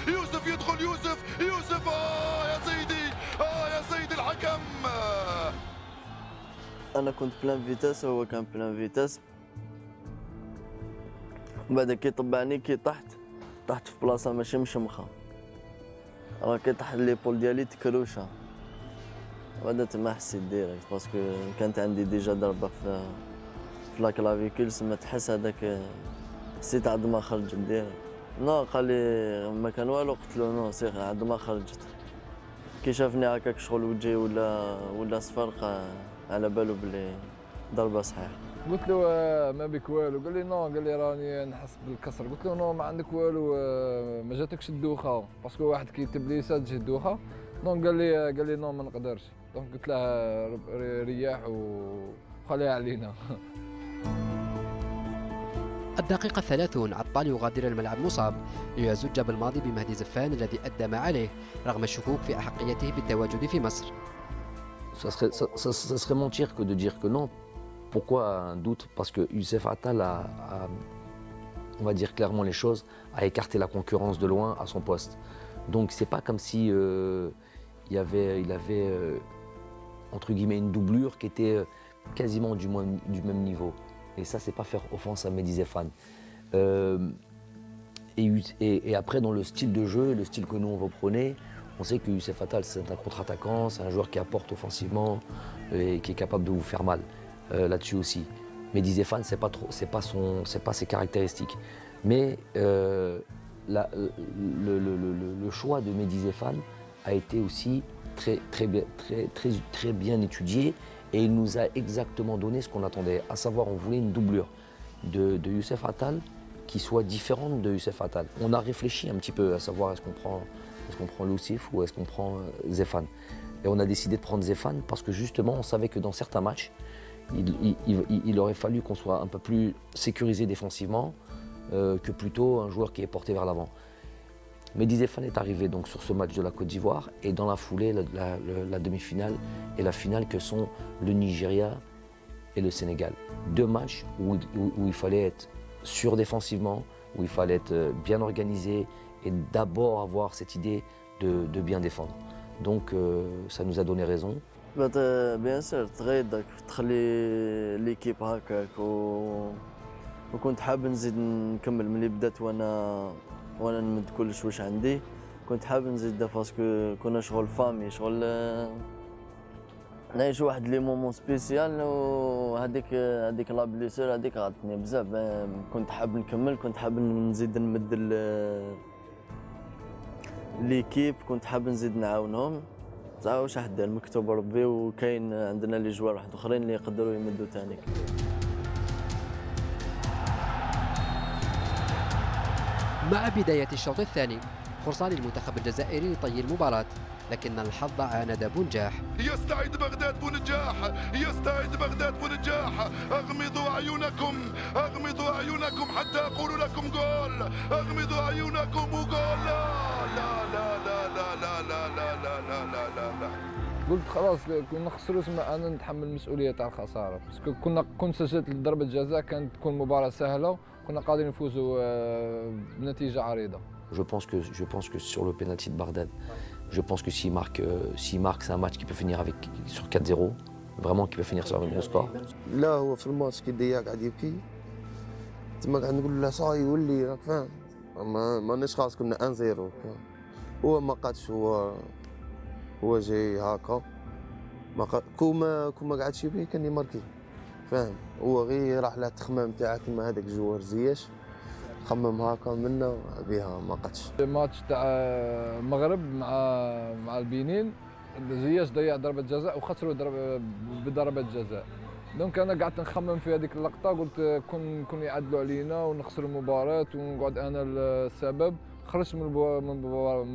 يوسف يدخل يوسف يا سيدي يا سيدي الحكم. انا كنت بلان فيتاس وهو كان بلان فيتاس، بعد كي طبعني كي طحت في بلاصة ماشي مشمخة، راه كي طاح ليبول ديالي تكروشة، بعدا تما حسيت ديريكت باسكو كانت عندي ديجا ضربة في لا كلافيكول، سما تحس هذاك حسيت عاد ما خرجت ديريكت. نو قال لي ما كان والو، قلت له نو سير عاد ما خرجت. كي شافني هكاك شغل وجهي ولا صفر على بالو بلي ضربة صحيحة. قلت له ما بك والو، قال لي نو، قال لي راني نحس بالكسر. قلت له نو ما عندك والو، ما جاتكش الدوخة، باسكو واحد كيتب لي تجي الدوخة. نو قال لي نو ما نقدرش. دونك قلت له رياح وخليها علينا. الدقيقة 30 عطال يغادر الملعب مصاب ليزج بالماضي بمهدي زفان الذي أدى ما عليه رغم الشكوك في أحقيته بالتواجد في مصر. Ça serait mentir que de dire que non. Pourquoi un doute? Parce que Youssef Attal on va dire clairement les choses, a écarté la concurrence de loin à son poste. Donc c'est pas comme si il avait entre guillemets une doublure qui était quasiment du même niveau. Et ça, c'est pas faire offense à Mehdi Zéphane. Et après, dans le style de jeu, le style que nous on reprenait, on sait que Youssef Attal, c'est un contre-attaquant, c'est un joueur qui apporte offensivement et qui est capable de vous faire mal là-dessus aussi. Mehdi Zéphane, c'est pas ses caractéristiques. Mais le choix de Mehdi Zéphane a été aussi très bien étudié. Et il nous a exactement donné ce qu'on attendait, à savoir on voulait une doublure de Youssef Attal qui soit différente de Youssef Attal. On a réfléchi un petit peu à savoir est-ce qu'on prend Loussif ou est-ce qu'on prend Zéphane. Et on a décidé de prendre Zéphane parce que justement on savait que dans certains matchs, il aurait fallu qu'on soit un peu plus sécurisé défensivement que plutôt un joueur qui est porté vers l'avant. Mehdi Zéphane est arrivé donc sur ce match de la Côte d'Ivoire et dans la foulée, la demi-finale et la finale que sont le Nigeria et le Sénégal. Deux matchs où il fallait être sûr défensivement, où il fallait être bien organisé et d'abord avoir cette idée de bien défendre. Donc ça nous a donné raison. بيان سور تغيضك تخلي ليكيب هكاك وكنت حاب نزيد نكمل ملي بدات وانا نمد كلش واش عندي. كنت حاب نزيد باسكو كنا شغل فامي شغل نعيش واحد لي مومون سبيسيال وهذيك لا بليسور هذيك غادتني بزاف. كنت حاب نكمل كنت حاب نزيد نمد ليكيب كنت حاب نزيد نعاونهم. بصح واش راح دير مكتوب ربي وكاين عندنا لي جوار واحد اخرين اللي يقدروا يمدوا ثاني. مع بداية الشوط الثاني فرصة للمنتخب الجزائري لطي المباراة، لكن الحظ عاند بونجاح. يستعيد بغداد بونجاح، يستعيد بغداد بونجاح. اغمضوا اعينكم حتى اقول لكم جول. اغمضوا اعينكم وجول. لا لا لا لا لا لا لا لا لا لا لا لا. قلت خلاص كنا خسروا تما انا نتحمل المسؤوليه تاع الخساره، باسكو كنت سجلت ضربه جزاء كانت تكون مباراه سهله وكنا قادرين نفوزوا بنتيجه عريضه. Je pense que sur le penalty de Bardad, je pense que s'il marque, c'est un match qui peut finir sur 4-0, vraiment qui peut finir sur un gros score. لا هو في الماتش كي ديا قاعد يبكي تما قاعد نقول له صاي ولي راك فاهم ماناش خلاص كنا 1-0. هو ما قادش هو جاي هكا كوما قعدش يبكي كان يماركي فاهم. هو غير راح له التخمام تاعك كيما هذاك جوار زياش خمم هكا منا بها ما قدش. الماتش تاع المغرب مع البنين زياش ضيع ضربه جزاء وخسروا بضربه جزاء. دونك انا قعدت نخمم في هذيك اللقطه قلت كون يعدلوا علينا ونخسروا المباراه ونقعد انا السبب. خرجت من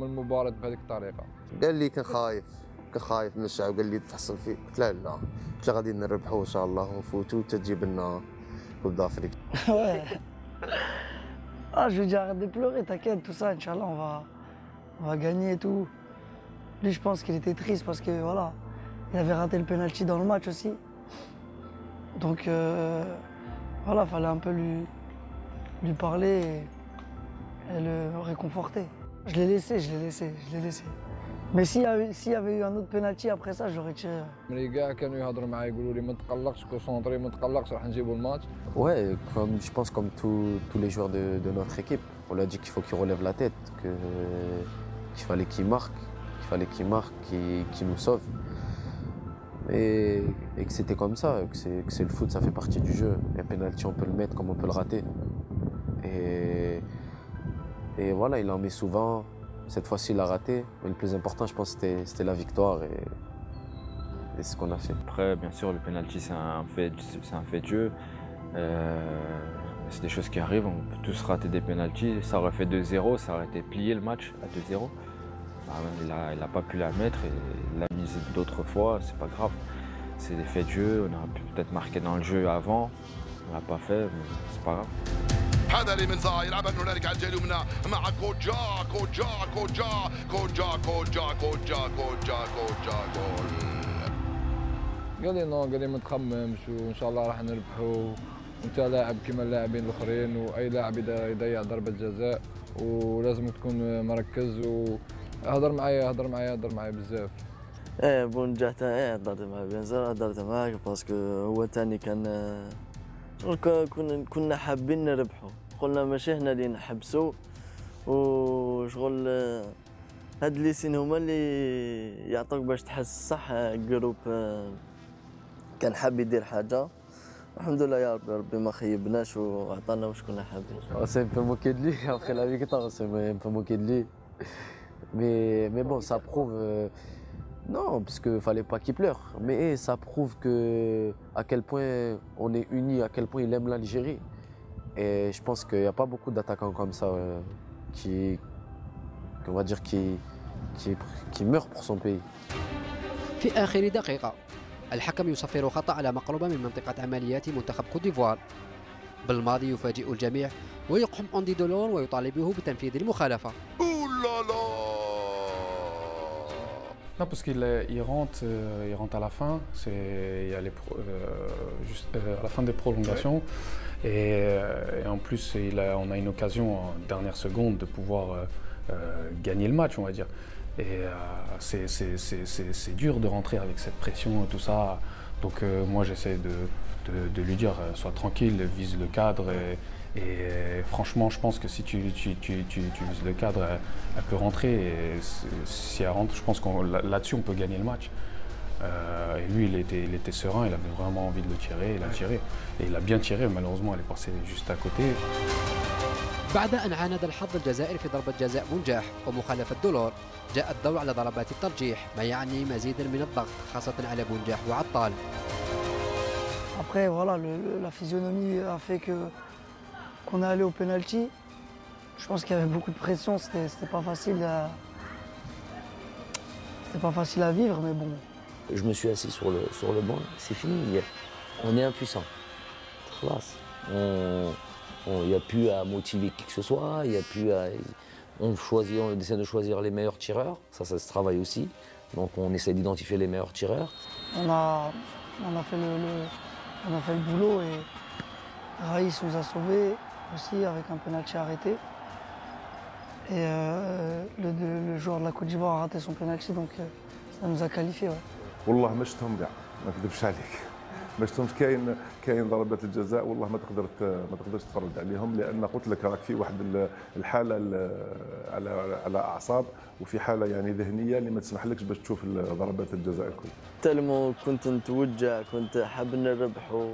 المباراه بهذيك الطريقه. قال لي كان خايف من الشعب قال لي تحصل فيه. قلت له لا قلت له غادي نربحوا ان شاء الله ونفوتوا تجيب لنا كوب دافريك. Ah, je lui dis arrête de pleurer, t'inquiète, tout ça, Inch'Allah, on va gagner et tout. Lui, je pense qu'il était triste parce que voilà, il avait raté le penalty dans le match aussi. Donc voilà, fallait un peu lui parler et le réconforter. Je l'ai laissé. Mais s'il y avait eu un autre penalty après ça, je l'aurais tiré. ملي كاع كانوا يهضروا معايا يقولوا لي ما تقلقش كونسونطري ما تقلقش راح نجيبوا الماتش. Ouais, je pense comme tous les joueurs de notre équipe, on lui a dit qu'il faut qu'il relève la tête, qu'il fallait qu'il marque, qu'il nous sauve. Et que c'était comme ça, que c'est le foot, ça fait partie du jeu. Un penalty, on peut le mettre comme on peut le rater. Et voilà, il en met souvent. Cette fois-ci, il a raté. Mais le plus important, je pense, c'était la victoire et c'est ce qu'on a fait. Après, bien sûr, le penalty, c'est un fait de jeu. C'est des choses qui arrivent. On peut tous rater des penaltys. Ça aurait fait 2-0, ça aurait été plié le match à 2-0. Il n'a pas pu la mettre et il l'a mise d'autres fois. C'est pas grave. C'est des faits de jeu. On aurait pu peut-être marquer dans le jeu avant. On l'a pas fait, mais c'est pas grave. هذا اللي من زاي يلعبها هنالك على الجهه اليمنى مع كوجا جول. قال لي نو قال لي ما تخممش وان شاء الله راح نربحوا وانت لاعب كما اللاعبين الاخرين واي لاعب يضيع ضربه جزاء ولازم تكون مركز. وهضر معايا بزاف. بونجاح تاعي هضرت معاه بيان هضرت معاه باسكو هو ثاني كان كنا حابين نربحوا. قلنا ماشي هنا اللي نحبسوا وشغل هاد لي سين هما اللي يعطوك باش تحس صح. جروب كان حاب يدير حاجه الحمد لله يا ربي ما خيبناش وعطانا واش كنا حابين. On s'est un peu moqué de lui après la victoire, on s'est un peu moqué de lui. Mais bon, ça prouve non, parce qu'il ne fallait pas qu'il pleure, mais ça prouve à quel point on est unis, à quel point il aime l'Algérie. Et je pense qu'il n'y a pas beaucoup d'attaquants comme ça on va dire, qui meurent pour son pays. في آخر دقيقة الحكم يصفر خطأ على مقربة من منطقة عمليات منتخب كوت ديفوار. بالماضي يفاجئ الجميع ويقحم أندي دولون ويطالبه بتنفيذ المخالفة. Non, parce qu'il rentre à la fin, il y a juste à la fin des prolongations, et en plus on a une occasion en dernière seconde de pouvoir gagner le match, on va dire. Et c'est dur de rentrer avec cette pression et tout ça. Donc moi j'essaie de lui dire sois tranquille, vise le cadre. Et franchement, je pense que si tu vises le cadre, elle peut rentrer. Et si elle rentre, je pense que là-dessus, on peut gagner le match. Et lui, il était serein, il avait vraiment envie de le tirer, il a tiré. Et il a bien tiré, malheureusement, elle est passée juste à côté. بعد أن عاند الحظ الجزائري في ضربة جزاء بونجاح ومخالفة دولار، جاء الدور على ضربات الترجيح، ما يعني مزيدا من الضغط خاصة على بونجاح وعطال. Après, voilà, la physionomie a fait qu'on est allé au penalty. Je pense qu'il y avait beaucoup de pression, c'était pas facile à vivre, mais bon. Je me suis assis sur le banc, c'est fini, on est impuissant. Il n'y a plus à motiver qui que ce soit, il y a plus à... On essaie de choisir les meilleurs tireurs, ça se travaille aussi. Donc on essaie d'identifier les meilleurs tireurs. On a fait le boulot et Raïs nous a sauvés aussi avec un penalty arrêté. Et le joueur de la Côte d'Ivoire a raté son penalty, donc ça nous a qualifiés. Ouais. والله ما شفتهم كاع ما نكذبش عليك ما شفتهمش كاين ضربات الجزاء والله ما تقدرش تفرج عليهم لان قلت لك راك في واحد الحاله على اعصاب وفي حاله يعني ذهنيه اللي ما تسمحلكش باش تشوف ضربات الجزاء الكل. تالمو كنت نتوجع كنت حاب نربحو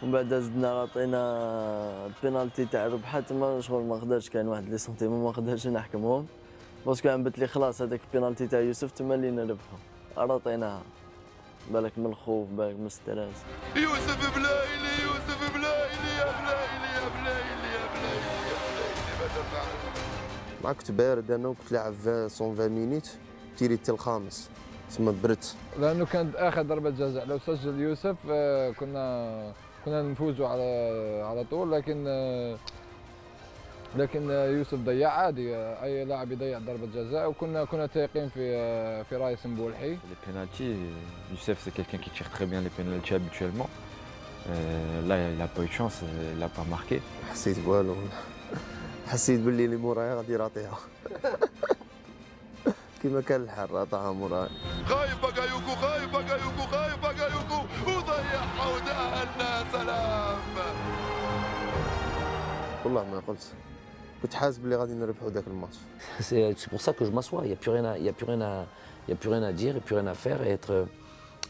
ومن بعد زدنا عطينا البينالتي تاع الربحه تما شغل ما قدرش كاين واحد لي سنتيمون ما قدرش نحكمهم باسكو عمبت لي خلاص هذاك البينالتي تاع يوسف تما اللي نربحو عطيناها بالك من الخوف بالك من الستريس. يوسف بلايلي يوسف بلايلي يا بلايلي يا بلايلي يا بلايلي يا بلايلي ما تفعل. مع كنت بارد انا وكنت لاعب 120 مينيت تيري حتى الخامس تسمى بردت. لانه كانت اخر ضربه جزاء لو سجل يوسف كنا نفوزوا على طول لكن يوسف ضيع عادي اي لاعب يضيع ضربه جزاء وكنا تايقين في رايس مبولحي. Les pénaltys, Youssef c'est quelqu'un qui tire très bien les pénaltys habituellement. Là il n'a pas eu de chance, il n'a pas marqué. حسيت والو حسيت باللي اللي مورايا غادي يراطيها كيما كان الحال عطاها مورايا. خايف بقايوكو خايف بقايوكو خايف بقايوكو وضيعها ودهنا سلام. والله ما قلت كنت حاسب بلي غادي نربحوا ذاك الماتش. C'est pour ça que je m'assois, il n'y a plus rien à dire, et plus rien à faire et être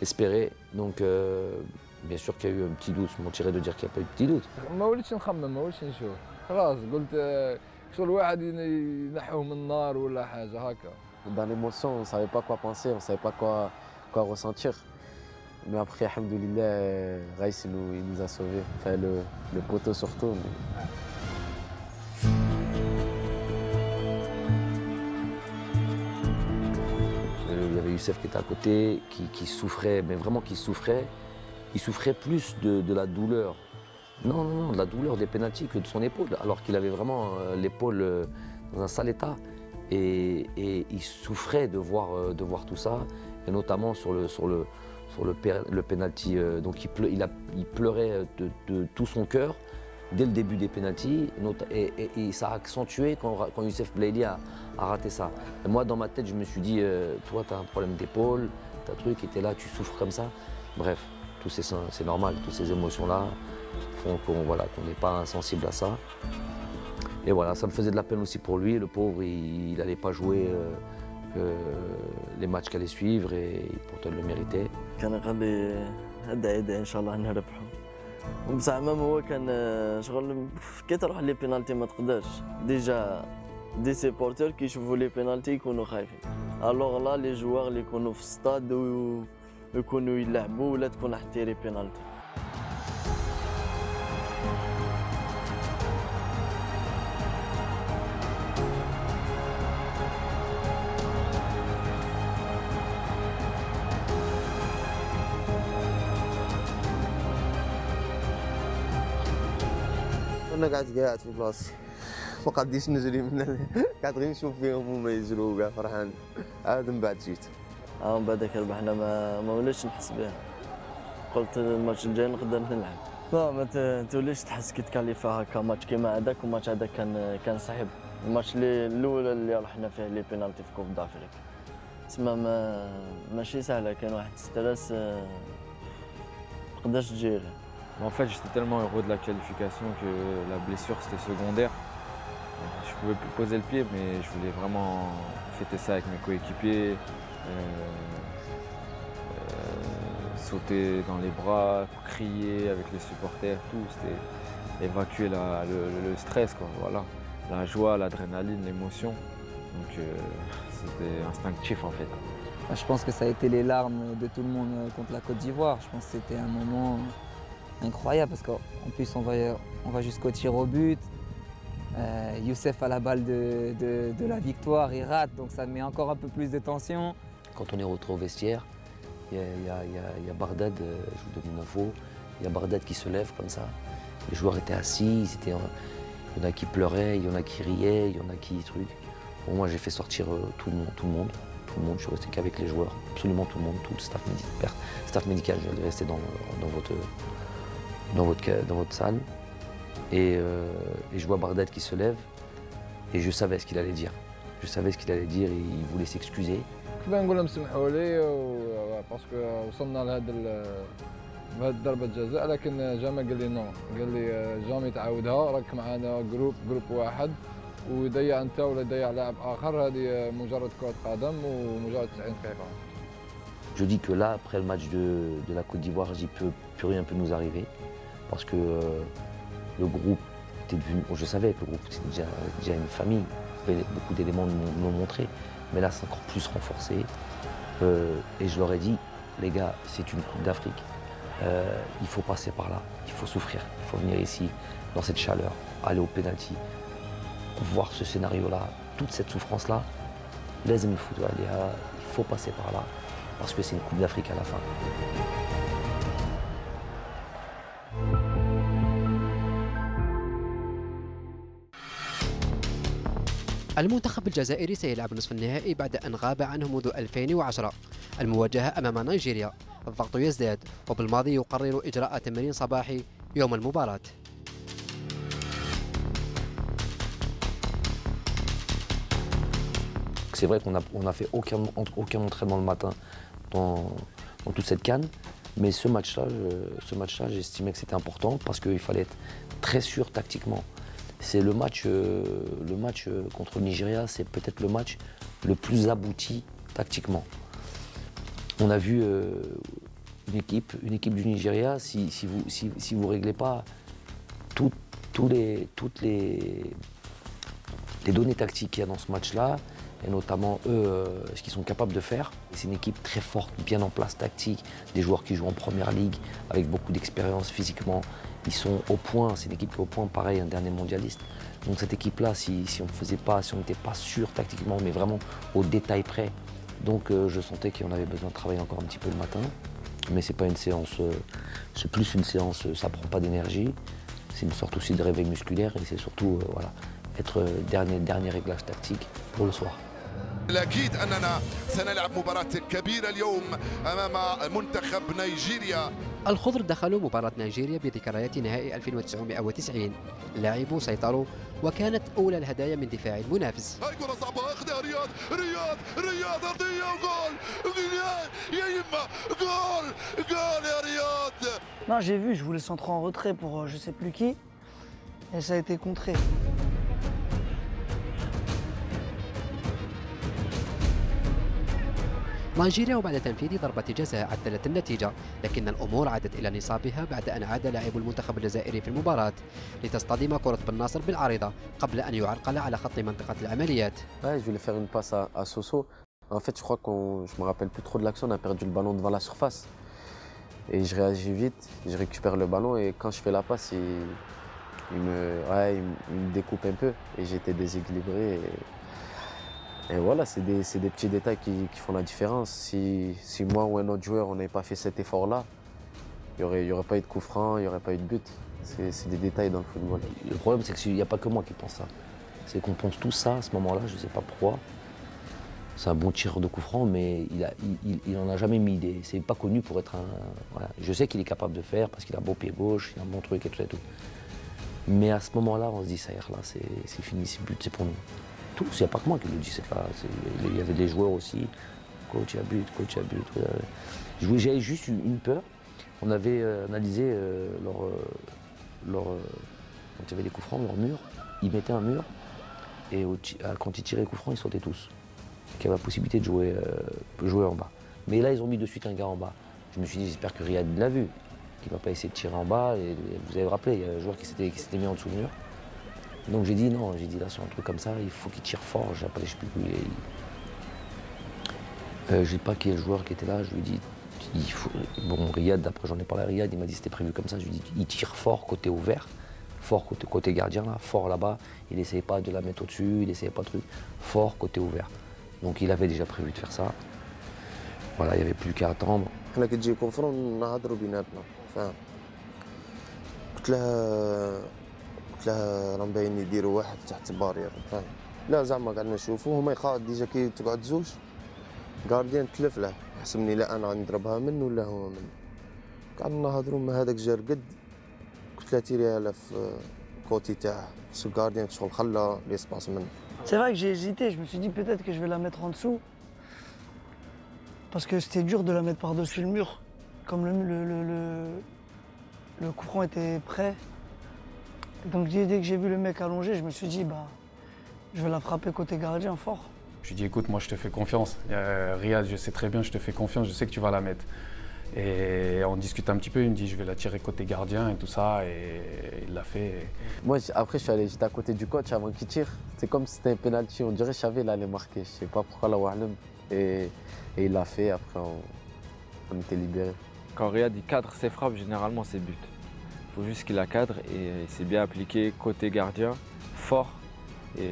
espéré. Donc bien sûr qu'il y a eu un petit doute, je mentirais de dire qu'il n'y a pas eu de petit doute. ما وليتش نخمم ما وليتش نشوف خلاص قلت شغل واحد ينحوه من النار ولا حاجه هكا. Dans l'émotion, on ne savait pas quoi penser, on ne savait pas quoi ressentir. Mais après, alhamdoulilah, Raïs il nous a sauvés, enfin le poteau surtout. Mais... Il y avait Youssef qui était à côté, qui souffrait, mais vraiment qui souffrait. Il souffrait plus de la douleur. Non, de la douleur des pénaltys que de son épaule, alors qu'il avait vraiment l'épaule dans un sale état. Et il souffrait de voir tout ça, et notamment sur le penalty. Donc il pleurait de tout son cœur dès le début des pénaltys, et ça a accentué quand Youssef Belaïli a raté ça. Et moi, dans ma tête, je me suis dit, toi, tu as un problème d'épaule, tu as un truc, et tu es là, tu souffres comme ça. Bref, c'est normal, toutes ces émotions-là font qu'on n'est pas insensible à ça. Et voilà, ça me faisait de la peine aussi pour lui, le pauvre, il n'allait pas jouer les matchs qui allaient suivre, et pourtant il le méritait. كان غادي هدا ان شاء الله نربحوا بصح مام هو كان شغل كي تروح لي بينالتي ما تقدرش ديجا دي سيبورتور كيشوفوا لي بينالتي يكونوا خايفين الوغ لا لي جوار اللي يكونوا في الستاد ويكونوا يلعبوا ولا تكون راح تيري بينالتي. انا قاعد في بلاصتي ما قاديش نجري قاعد غير نشوف فيهم هما يجروا كاع فرحان عاد من بعد جيت. من بعدك ربحنا ما وليتش نحس بها قلت الماتش الجاي نقدر نلعب. لا ما توليش تحس كي تكاليفا هكا ماتش كيما هذاك وماتش هذاك كان صعيب. الماتش الاول اللي رحنا فيه لي بينالتي في كوب دافريك. تسمى ماشي سهله، كان واحد ستريس مقدرش تجيري. En fait, j'étais tellement heureux de la qualification que la blessure c'était secondaire. Je pouvais plus poser le pied, mais je voulais vraiment fêter ça avec mes coéquipiers, sauter dans les bras, crier avec les supporters, tout. C'était évacuer le stress, quoi. Voilà. La joie, l'adrénaline, l'émotion. Donc c'était instinctif en fait. Je pense que ça a été les larmes de tout le monde contre la Côte d'Ivoire. Je pense que c'était un moment incroyable parce qu'en plus on va jusqu'au tir au but. Youssef a la balle de la victoire, il rate, donc ça met encore un peu plus de tension. Quand on est rentré au vestiaire, il y a Bardad, je vous donne une info, il y a Bardad qui se lève comme ça. Les joueurs étaient assis, il y en a qui pleuraient, il y en a qui riaient, il y en a qui truc. Bon, moi j'ai fait sortir tout le monde. Je suis resté qu'avec les joueurs, absolument tout le monde, tout le staff médical, je vais rester dans votre salle. Et je vois Bardad qui se lève et je savais ce qu'il allait dire. Je savais ce qu'il allait dire et il voulait s'excuser. كيف نقول لهم سمحوا لي باسكو وصلنا لهذا ضربة الجزاء، لكن جامع قال لي نو، قال لي جامي تعاودها، راك معنا جروب واحد ويضيع انت ولا يضيع لاعب اخر، هذه مجرد كرة قدم ومجرد 90 دقيقة. Je dis que là, après le match de la Côte d'Ivoire, je dis plus rien peut nous arriver parce que le groupe était devenu, je savais que le groupe était déjà une famille, beaucoup d'éléments me l'ont montré, mais là c'est encore plus renforcé et je leur ai dit, les gars, c'est une Coupe d'Afrique, il faut passer par là, il faut souffrir, il faut venir ici, dans cette chaleur, aller au penalty, voir ce scénario-là, toute cette souffrance-là, لازم نفوتوا عليها, il faut passer par là, parce que c'est une Coupe d'Afrique à la fin. المنتخب الجزائري سيلعب نصف النهائي بعد أن غاب عنه منذ 2010. المواجهة أمام نيجيريا، الضغط يزداد وبالماضي يقرر إجراء تمرين صباحي يوم المباراة. C'est vrai qu'on n'a fait aucun entraînement le matin dans toute cette CAN, mais ce match-là, j'estimais que c'était important parce qu'il fallait être très sûr tactiquement. C'est le match contre le Nigeria, c'est peut-être le match le plus abouti tactiquement. On a vu une équipe du Nigeria, si vous ne réglez pas toutes les données tactiques qu'il y a dans ce match-là, et notamment eux, ce qu'ils sont capables de faire. C'est une équipe très forte, bien en place tactique, des joueurs qui jouent en première ligue, avec beaucoup d'expérience physiquement. Ils sont au point, c'est une équipe qui est au point, pareil, un dernier mondialiste. Donc cette équipe-là, si on n'était pas sûr tactiquement, mais vraiment au détail près, donc je sentais qu'on avait besoin de travailler encore un petit peu le matin. Mais c'est pas une séance, c'est plus une séance, ça prend pas d'énergie. C'est une sorte aussi de réveil musculaire et c'est surtout voilà, être dernier réglage tactique pour le soir. الأكيد أننا سنلعب مباراة كبيرة اليوم أمام منتخب نيجيريا. الخضر دخلوا مباراة نيجيريا بذكريات نهائي 1990. اللاعبون سيطروا وكانت أولى الهدايا من دفاع المنافس. هاي كرة صعبة أخذها رياض أرضية وجول يا يما جول يا رياض. Non, j'ai vu, je voulais centrer en retrait pour je sais plus qui et ça a été contré. نيجيريا وبعد تنفيذ ضربة جزاء عدلت النتيجة، لكن الأمور عادت إلى نصابها بعد أن عاد لاعب المنتخب الجزائري في المباراة لتصطدم كرة بن ناصر بالعارضة قبل أن يعرقل على خط منطقة العمليات. Ouais, je voulais faire une passe à Soso. En fait, je crois je me rappelle plus trop de l'action, on a perdu le ballon devant la surface. Et je réagis vite, je récupère le ballon et quand je fais la passe, il me découpe un peu et j'étais déséquilibré. Et voilà, c'est des petits détails qui font la différence. Si moi ou un autre joueur, on n'avait pas fait cet effort-là, il n'y aurait pas eu de coup franc, il n'y aurait pas eu de but. C'est des détails dans le football. Le problème, c'est qu'il n'y a pas que moi qui pense ça. C'est qu'on pense tout ça à ce moment-là, je ne sais pas pourquoi. C'est un bon tireur de coup franc, mais il n'en a jamais mis idée. C'est pas connu pour être un... Voilà. Je sais qu'il est capable de faire parce qu'il a un beau pied gauche, il a un bon truc et tout. Mais à ce moment-là, on se dit, ça y est, là, c'est fini, c'est but, c'est pour nous. Tous, il n'y a pas que moi qui le dis, c'est pas. Il y avait des joueurs aussi. Coach à but, coach à but. J'avais juste une peur. On avait analysé quand il y avait des coups francs, leur mur. Ils mettaient un mur et quand ils tiraient les coups francs, ils sautaient tous. Il y avait la possibilité de jouer en bas. Mais là, ils ont mis de suite un gars en bas. Je me suis dit, j'espère que Riyad l'a vu. Qu'il ne va pas essayer de tirer en bas. Et vous avez rappelé, il y a un joueur qui s'était mis en dessous du mur. Donc j'ai dit non, j'ai dit là sur un truc comme ça, il faut qu'il tire fort. Je ne sais plus où il est. Je ne sais pas qui est le joueur qui était là, je lui ai dit, il faut... Bon, Riyad, après j'en ai parlé à Riyad, il m'a dit c'était prévu comme ça, je lui ai dit, il tire fort côté ouvert, fort côté gardien, là, fort là-bas, il n'essayait pas de la mettre au-dessus, il n'essayait pas de truc, fort côté ouvert. Donc il avait déjà prévu de faire ça. Voilà, il n'y avait plus qu'à attendre. حنا كي تجي كونفرون نهضروا بيناتنا فاهم قلت لها راه مباين يديروا واحد تحت بارير فاهم لا زعما قعدنا نشوفوا هما يخاف ديجا كي تقعد زوج غارديان تلف له يحسبني لا انا غنضربها منه ولا هو منه قعدنا نهضروا ما هذاك جا رقد قلت لها تيريها له في كوتي تاعه بس الغارديان شغل خلى ليسباس منه. C'est vrai que j'ai hésité, je me suis dit peut-être que je vais la mettre en dessous. Parce que c'était dur de la mettre par-dessus le mur. Comme le coup franc était prêt. Donc dès que j'ai vu le mec allongé, je me suis dit bah je vais la frapper côté gardien fort. Je lui dis écoute, moi je te fais confiance. Riyad, je sais très bien, je te fais confiance, je sais que tu vas la mettre. Et on discute un petit peu, il me dit je vais la tirer côté gardien et tout ça, et il l'a fait. Moi après j'étais à côté du coach avant qu'il tire. C'est comme si c'était un penalty, on dirait que je savais qu'il allait marquer. Je sais pas pourquoi la Wahlem. Et il l'a fait, après on était libérés. Quand Riyad il cadre ses frappes, généralement c'est but. Il faut juste qu'il la cadre et il s'est bien appliqué côté gardien, fort. Et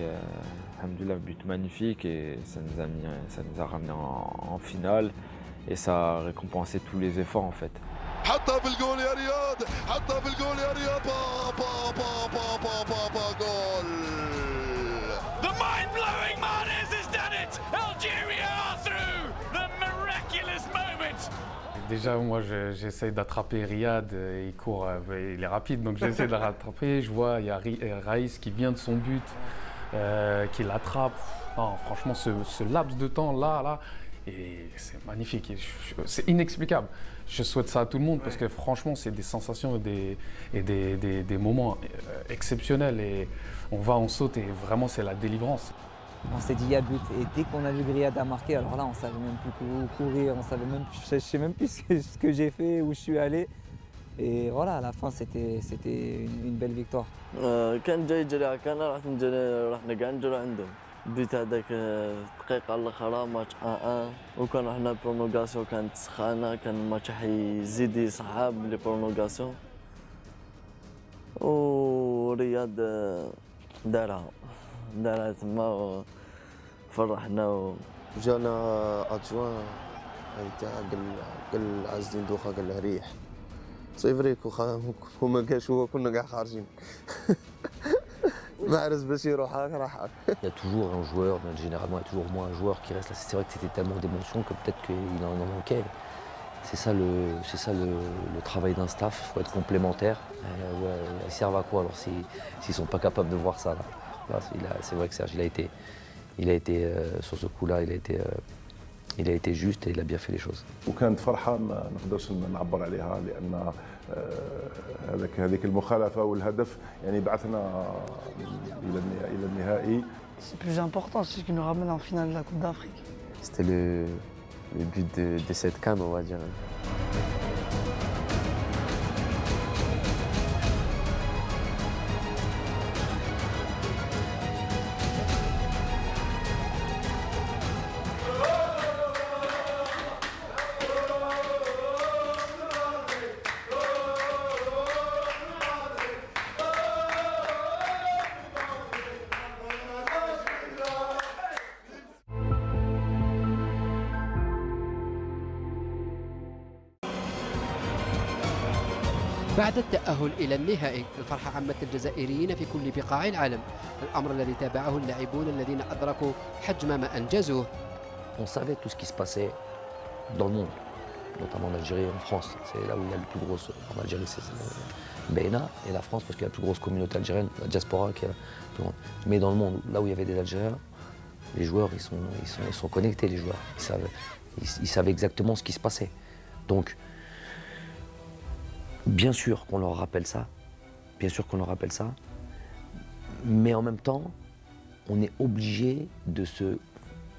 alhamdoulilah, but magnifique et ça nous a ramené en finale et ça a récompensé tous les efforts en fait. حطها في الجول يا رياض حطها في الجول يا رياض جول. The mind-blowing Mahrez has done it. Algeria are through the miraculous moment. Déjà, moi, j'essaye d'attraper Riyad, il court, il est rapide, donc j'essaie de le rattraper. Je vois, il y a Raïs qui vient de son but, qui l'attrape. Franchement, ce laps de temps là, et c'est magnifique, c'est inexplicable. Je souhaite ça à tout le monde parce que franchement, c'est des sensations et des moments exceptionnels. Et on saute et vraiment, c'est la délivrance. On s'est dit il y a but et dès qu'on a vu Riyad a marqué, alors là on savait même plus où courir, je sais même plus ce que j'ai fait, où je suis allé. Et voilà, à la fin c'était une belle victoire. كان جاي يجري على كان راح نرجع نجري عندهم. بيت هذاك الدقيقة الأخرى ماتش 1-1 وكان رحنا برونوغاسيون كانت سخانة كان الماتش حيزيد يصعب لي برونوغاسيون ورياض دارها تما وفرحنا جانا ادجوان تاع قال عز الدين دوخه قال له ريح سي فريك وما كاش هو كنا كاع خارجين Mahrez باش يروح راح. Il y a toujours un joueur, mais généralement il y a toujours au moins un joueur qui reste là. C'est vrai que c'était tellement d'émotions que peut-être qu'il en manquait. C'est ça le travail d'un staff, il faut être complémentaire. Ils servent à quoi alors s'ils ne sont pas capables de voir ça là. C'est vrai que Serge, il a été sur ce coup-là, il a été juste et il a bien fait les choses. وكانت فرحة ما نقدرش نعبر عليها لأن هذيك المخالفة والهدف يعني بعثنا إلى النهائي. C'est plus important, c'est ce qui nous ramène en finale de la Coupe d'Afrique. C'était le but de cette CAN, on va dire. بعد التأهل إلى النهائي الفرحة عمت الجزائريين في كل بقاع العالم، الأمر الذي تابعه اللاعبون الذين أدركوا حجم ما أنجزوه. On savait tout ce qui se passait dans le monde, notamment en Algérie et en France. C'est là où il y a le plus gros. En Algérie, Beina, et la France parce qu'il y a la plus grosse communauté algérienne, la diaspora qui est la plus grande. Mais dans le monde, là où il y avait des Algériens, les joueurs, ils sont connectés, les joueurs. Ils savaient exactement ce qui se passait. Donc, bien sûr qu'on leur rappelle ça, mais en même temps, on est obligé de se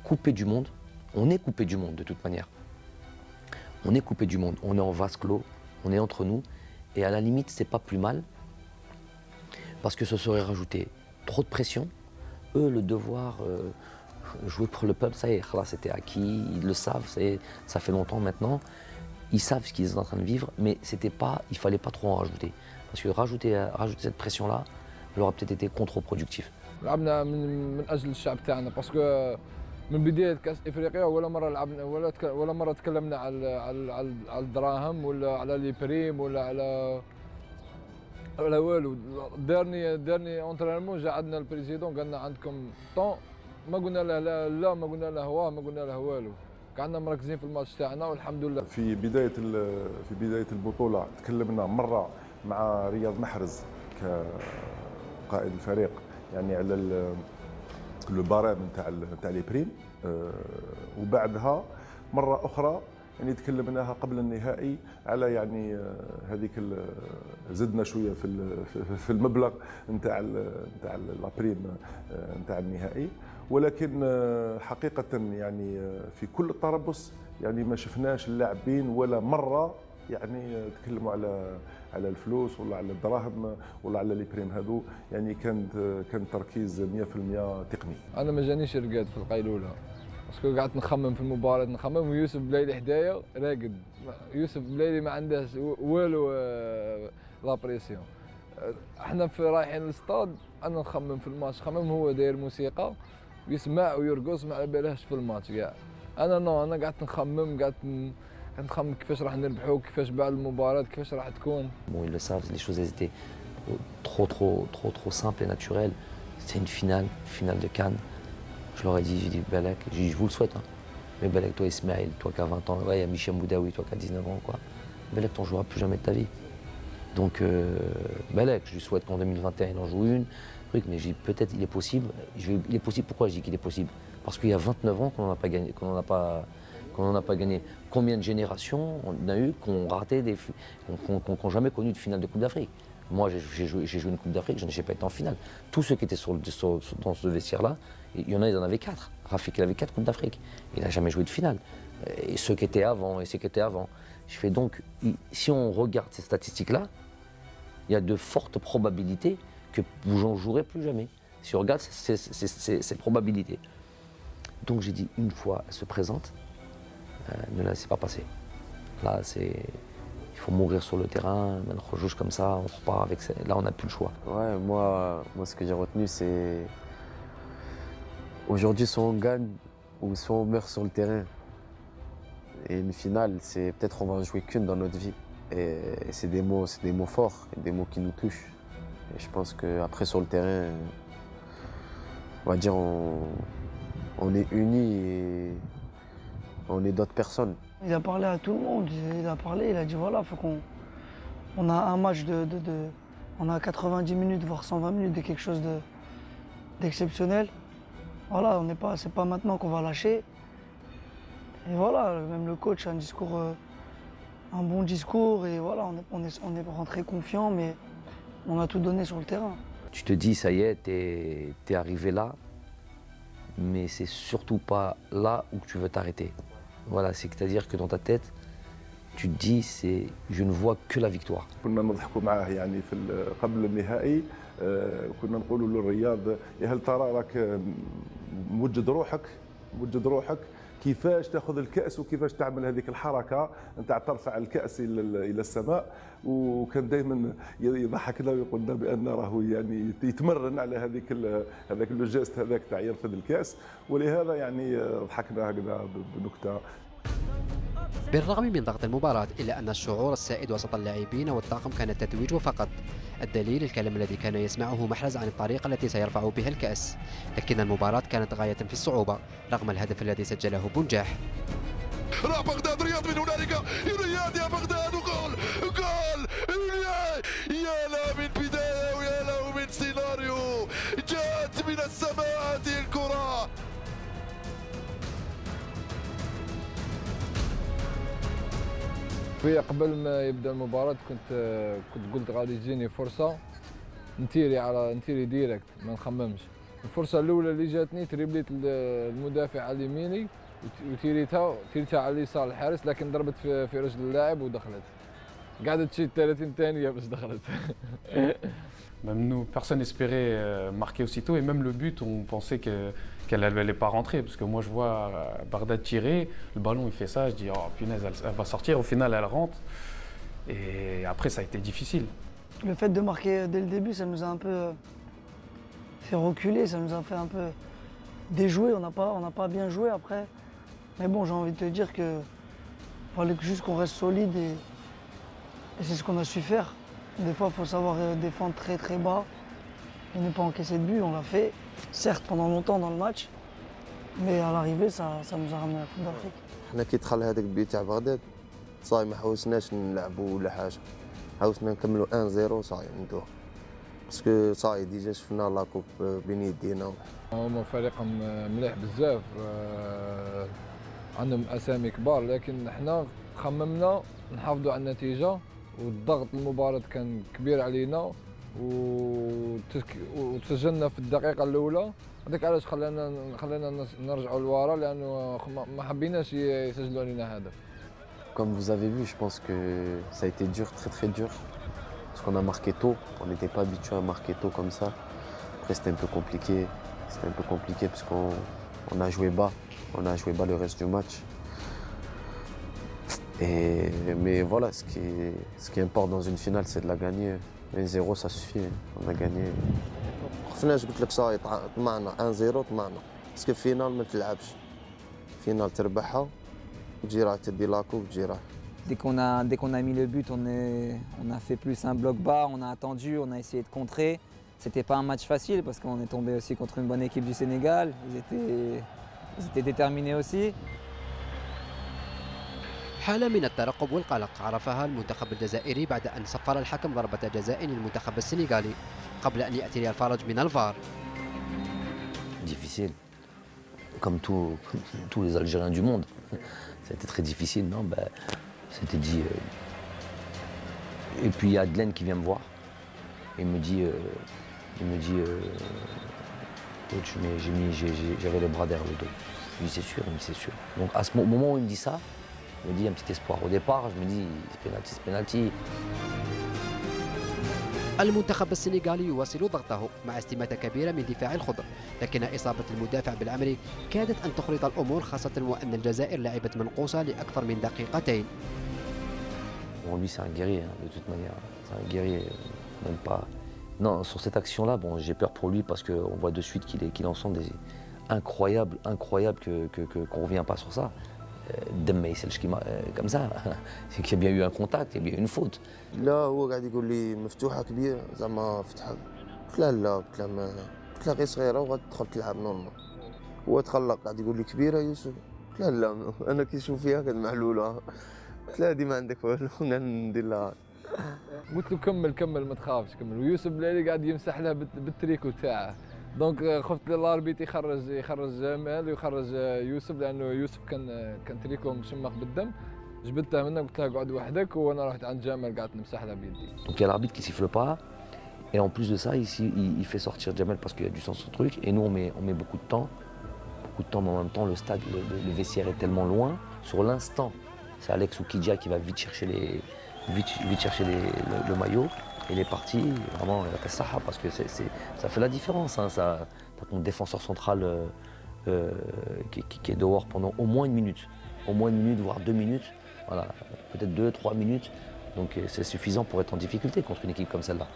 couper du monde. On est coupé du monde de toute manière. On est coupé du monde, on est en vase clos, on est entre nous, et à la limite, c'est pas plus mal, parce que ce serait rajouter trop de pression. Eux, le devoir, jouer pour le peuple, ça y est, là c'était acquis, ils le savent, ça fait longtemps maintenant. Ils savent ce qu'ils sont en train de vivre, mais il fallait pas trop en rajouter. Parce que rajouter cette pression-là, elle aurait peut-être été contre-productif. لعبنا من اجل الشعب تاعنا باسكو من بدايه كاس افريقيا ولا مره لعبنا ولا مره تكلمنا على الدراهم ولا على لي بريم ولا على والو. دارني اونترينمون جا عندنا البريزيدون قالنا عندكم طون، ما قلنا له لا ما قلنا له واه ما قلنا له والو، كنا مركزين في الماتش تاعنا والحمد لله. في بدايه البطوله تكلمنا مره مع رياض محرز كقائد الفريق يعني على لو بارام نتاع لي بريم، وبعدها مره اخرى يعني تكلمناها قبل النهائي على يعني هذيك زدنا شويه في المبلغ نتاع لا بريم نتاع النهائي، ولكن حقيقه يعني في كل التربص يعني ما شفناش اللاعبين ولا مره يعني تكلموا على الفلوس ولا على الدراهم ولا على لي بريم هذو، يعني كان تركيز 100% تقني. انا ما جانيش رقاد في القيلوله باسكو قعدت نخمم في المباراه نخمم، ويوسف بلايلي حدايا راقد. يوسف بلايلي ما عندهش والو لا بريسيون. احنا في رايحين للستاد انا نخمم في الماتش، خمم هو داير موسيقى ويسمع ويرقص ما على بالهش في الماتش كاع. انا قعدت نخمم نخمم كيفاش راح نربحوا، كيفاش بعد المباراة كيفاش راح تكون. Bon, ils le savent, les choses étaient trop simples et naturelles. C'était une finale de Cannes. Je leur ai dit, j'ai dit Belek, je vous le souhaite, hein. Mais Belek, toi Ismaël, toi qui as 20 ans, ouais, il y a Michel Boudaoui, toi qui as 19 ans, quoi. Belek, t'en joueras plus jamais de ta vie. Donc Belek, je lui souhaite qu'en 2021 il en joue une. Mais j'ai dit peut-être il est possible. Il est possible, pourquoi je dis qu'il est possible? Parce qu'il y a 29 ans qu'on n'en a pas gagné, qu'on n'en a pas gagné. Combien de générations on a eu qu'on raté qu'on n'ont jamais connu de finale de Coupe d'Afrique? Moi, j'ai joué une Coupe d'Afrique, je n'ai pas été en finale. Tous ceux qui étaient dans ce vestiaire-là, il y en a, ils en avaient 4. Rafik, il avait 4 Coupes d'Afrique. Il n'a jamais joué de finale. Et ceux qui étaient avant, et ceux qui étaient avant. Je fais donc, si on regarde ces statistiques-là, il y a de fortes probabilités que vous n'en jouerez plus jamais. Si on regarde ces probabilités. Donc j'ai dit, une fois elle se présente, ne la laissez pas passer. Là, il faut mourir sur le terrain, on joue comme ça, on repart avec ça. Là, on n'a plus le choix. Ouais, moi ce que j'ai retenu, c'est aujourd'hui, soit on gagne ou soit on meurt sur le terrain. Et une finale, c'est peut-être on va en jouer qu'une dans notre vie. Et c'est des mots forts, des mots qui nous touchent. Et je pense qu'après sur le terrain, on va dire on est unis et on est d'autres personnes. Il a parlé à tout le monde, il a dit voilà, faut on a un match on a 90 minutes, voire 120 minutes de quelque chose d'exceptionnel. Voilà, c'est pas maintenant qu'on va lâcher. Et voilà, même le coach a un bon discours et voilà, on est rentré confiant, mais on a tout donné sur le terrain. Tu te dis, ça y est, t'es arrivé là, mais c'est surtout pas là où tu veux t'arrêter. Voilà, c'est-à-dire que dans ta tête, tu te dis, je ne vois que la victoire. كنا نضحكوا معاه يعني قبل النهائي كنا نقولوا للرياض هل ترى راك موجد روحك كيفاش تاخذ الكأس وكيفاش تعمل هذيك الحركة نتاع ترفع الكأس إلى السماء، وكان دائما يضحكنا ويقول لنا بأن راهو يعني يتمرن على هذاك لو جيست هذاك تاع يرفض الكأس، ولهذا يعني ضحكنا هكذا بنكتة. بالرغم من ضغط المباراة إلا أن الشعور السائد وسط اللاعبين والطاقم كان التتويج فقط. الدليل الكلام الذي كان يسمعه محرز عن الطريقة التي سيرفع بها الكأس، لكن المباراة كانت غاية في الصعوبة رغم الهدف الذي سجله بنجاح. راح بغداد رياض من هنالك، رياض يا بغداد، وجول يا شويه قبل ما يبدا المباراه كنت قلت غادي تجيني فرصه نتيري ديريكت ما نخممش. الفرصه الاولى اللي جاتني تريبليت المدافع على يميني وتيريتها على اليسار الحارس، لكن ضربت في رجل اللاعب ودخلت. قعدت شي 30 ثانيه باش دخلت. Même nous, personne n'espérait marquer aussitôt, et même le but, on pensait qu'elle n'allait pas rentrer, parce que moi je vois Bagdad tirer, le ballon il fait ça, je dis oh punaise, elle va sortir, au final elle rentre, et après ça a été difficile. Le fait de marquer dès le début, ça nous a un peu fait reculer, ça nous a fait un peu déjouer, on n'a pas bien joué après. Mais bon, j'ai envie de te dire que fallait juste qu'on reste solide et c'est ce qu'on a su faire. Des fois, il faut savoir défendre très très bas et ne pas encaisser de but. On l'a fait, certes pendant longtemps dans le match, mais à l'arrivée, ça nous a ramené la Coupe d'Afrique. حنا كي دخل هذاك البيت تاع بغداد صاي ما حوسناش نلعبوا ولا حاجه، حاوسنا نكملوا 1-0 صاي ندوه، باسكو صاي ديجا شفنا لاكوب بين يدينا. هما فريقهم مليح بزاف، عندهم اسامي كبار، لكن حنا خممنا نحافظوا على النتيجه، والضغط المباراة كان كبير علينا وتسجلنا في الدقيقة الأولى. هذاك علاش خلانا نرجعوا لورا، لأنه ما حبيناش يسجلوا علينا هدف. Comme vous avez vu, je pense que ça a été dur, très très dur. Parce qu'on a marqué tôt, on n'était pas habitué à marquer tôt comme ça. Après c'était un peu compliqué, parce qu'on a joué bas, le reste du match. Mais voilà, ce qui importe dans une finale, c'est de la gagner. 1-0, ça suffit, on a gagné. خفناش قلت لك صاي طمعنا 1-0 طمعنا، باسكو فينال ما تلعبش، فينال تربحها وتجي راح تدي لاكو وتجي راح. Dès qu'on a mis le but, on a fait plus un bloc bas, on a attendu, on a essayé de contrer. C'était pas un match facile parce qu'on est tombé aussi contre une bonne équipe du Sénégal. Ils étaient déterminés aussi. حالة من الترقب والقلق عرفها المنتخب الجزائري بعد أن صفر الحكم ضربة جزاء للمنتخب السنغالي قبل أن يأتي الفرج من الفار. Difficile, comme tous les Algériens du monde. C'était très difficile, non ben, c'était dit. Et puis il y a Glenn qui vient me voir et il me dit coach, mais j'avais le bras derrière le dos. Je lui dis c'est sûr, il me dit c'est sûr. Donc à ce moment où il me dit ça, je me dis un petit espoir. Au départ, je me dis c'est penalty. المنتخب السنغالي يواصل ضغطه مع استماتة كبيرة من دفاع الخضر، لكن إصابة المدافع بالعمري كادت أن تخرط الأمور، خاصة وأن الجزائر لعبت منقوصة لأكثر من دقيقتين. Bon, lui c'est un guerrier, hein, de toute manière. C'est un guerrier, même pas. Non, sur cette action-là, bon, j'ai peur pour lui parce qu'on voit de suite qu'il en sent des incroyables qu'on ne revient pas sur ça. دم ما يسالش كيما comme ça. C'est qu'il y a bien eu un contact, il y a bien eu une faute. لا هو قاعد يقول لي مفتوحه كبيره زعما فتحه، قلت له لا، قلت له غير صغيره وغتدخل تلعب نورمال. هو تخلق قاعد يقول لي كبيره يوسف، قلت له لا انا كي نشوف فيها كانت معلوله، قلت له هذه ما عندك والو ندير لها. قلت له كمل ما تخافش كمل، ويوسف بلالي قاعد يمسح لها بالتريكو تاعه. دونك خفت الاربيت يخرج جمال ويخرج يوسف، لانه يوسف كان تريكو مشمخ بالدم. جبدتها منه قلت لها اقعد وحدك، وانا رحت عند جمال قعدت نمسح لها بيدي. Donc il y a l'arbitre qui siffle pas, et en plus de ça ici il fait sortir Jamel parce qu'il y a du sens au truc, et nous on met beaucoup de temps, mais en même temps le stade, le vestiaire est tellement loin. Sur l'instant, c'est Alex Oukidja qui va vite chercher le maillot. Il est parti, vraiment, il a fait ça parce que ça fait la différence. Hein, ça, t'as ton défenseur central qui est dehors pendant au moins une minute, voire 2 minutes, voilà, peut-être 2-3 minutes. Donc c'est suffisant pour être en difficulté contre une équipe comme celle-là.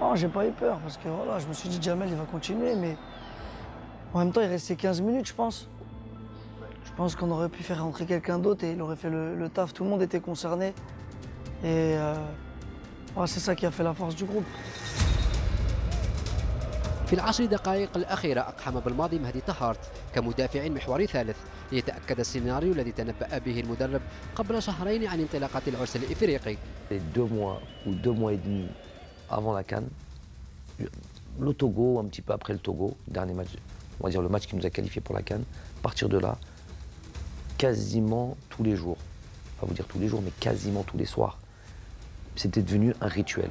Oh, j'ai pas eu peur parce que voilà, je me suis dit Jamel il va continuer, mais en même temps il restait 15 minutes je pense. Je pense qu'on aurait pu faire rentrer quelqu'un d'autre et il aurait fait le taf, tout le monde était concerné. Et c'est ça qui a fait la force du groupe. في العشر دقائق الأخيرة أقحم بالماضي مهدي طهارت كمدافع محوري ثالث ليتأكد السيناريو الذي تنبأ به المدرب قبل شهرين عن انطلاقة العرس الإفريقي. 2 mois ou 2 mois et demi avant la CAN, le Togo, un petit peu après le Togo, dernier match, on va dire le match qui nous a qualifiés pour la CAN, à partir de là, quasiment tous les jours, pas vous dire tous les jours, mais quasiment tous les soirs. C'était devenu un rituel.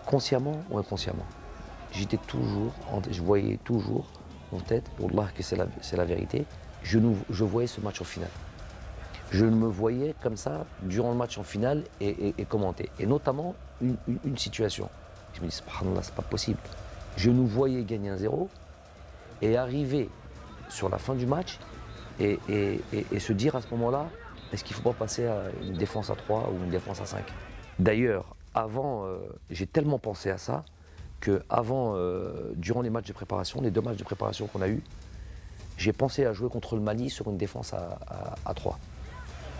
Consciemment ou inconsciemment. Je voyais toujours en tête, pour Allah que c'est la vérité, je voyais ce match en finale. Je me voyais comme ça durant le match en finale et commenter. Et notamment une situation. Je me dis, subhanallah, c'est pas possible. Je nous voyais gagner 1-0 et arriver sur la fin du match et se dire à ce moment-là, est-ce qu'il ne faut pas passer à une défense à 3 ou une défense à 5? D'ailleurs, avant, j'ai tellement pensé à ça que durant les matchs de préparation, les 2 matchs de préparation qu'on a eus, j'ai pensé à jouer contre le Mali sur une défense à 3.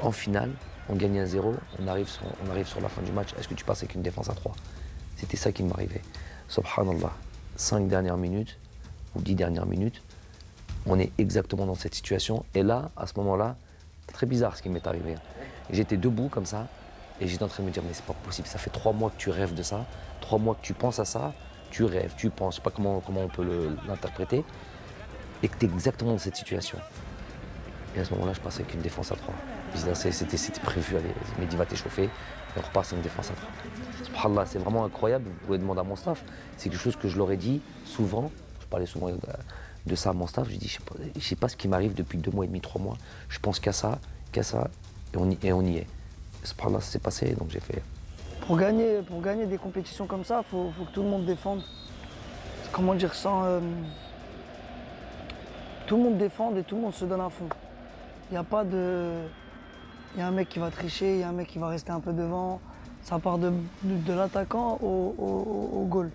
En finale, on gagne 1-0, on arrive sur la fin du match. Est-ce que tu passes avec une défense à 3? C'était ça qui m'arrivait. Subhanallah, 5 dernières minutes ou 10 dernières minutes, on est exactement dans cette situation. Et là, à ce moment-là, c'est très bizarre ce qui m'est arrivé. J'étais debout comme ça et j'étais en train de me dire, mais c'est pas possible, ça fait 3 mois que tu rêves de ça, 3 mois que tu penses à ça, tu rêves, tu penses, je sais pas comment on peut l'interpréter, et que tu es exactement dans cette situation. Et à ce moment-là, je passais avec une défense à 3. C'était prévu, allez, Mehdi va t'échauffer, et on repasse avec une défense à 3. Subhanallah, c'est vraiment incroyable, vous pouvez demander à mon staff. C'est quelque chose que je leur ai dit souvent, je parlais souvent de ça à mon staff, je dis, je sais pas ce qui m'arrive depuis 2 mois et demi, 3 mois, je pense qu'à ça, et on y est. Subhanallah, ça s'est passé, donc j'ai fait. Pour gagner des compétitions comme ça, il faut que tout le monde défende. Comment dire ça tout le monde défende et tout le monde se donne à fond. Il n'y a pas de... Il y a un mec qui va tricher, il y a un mec qui va rester un peu devant. Ça part de l'attaquant au goal.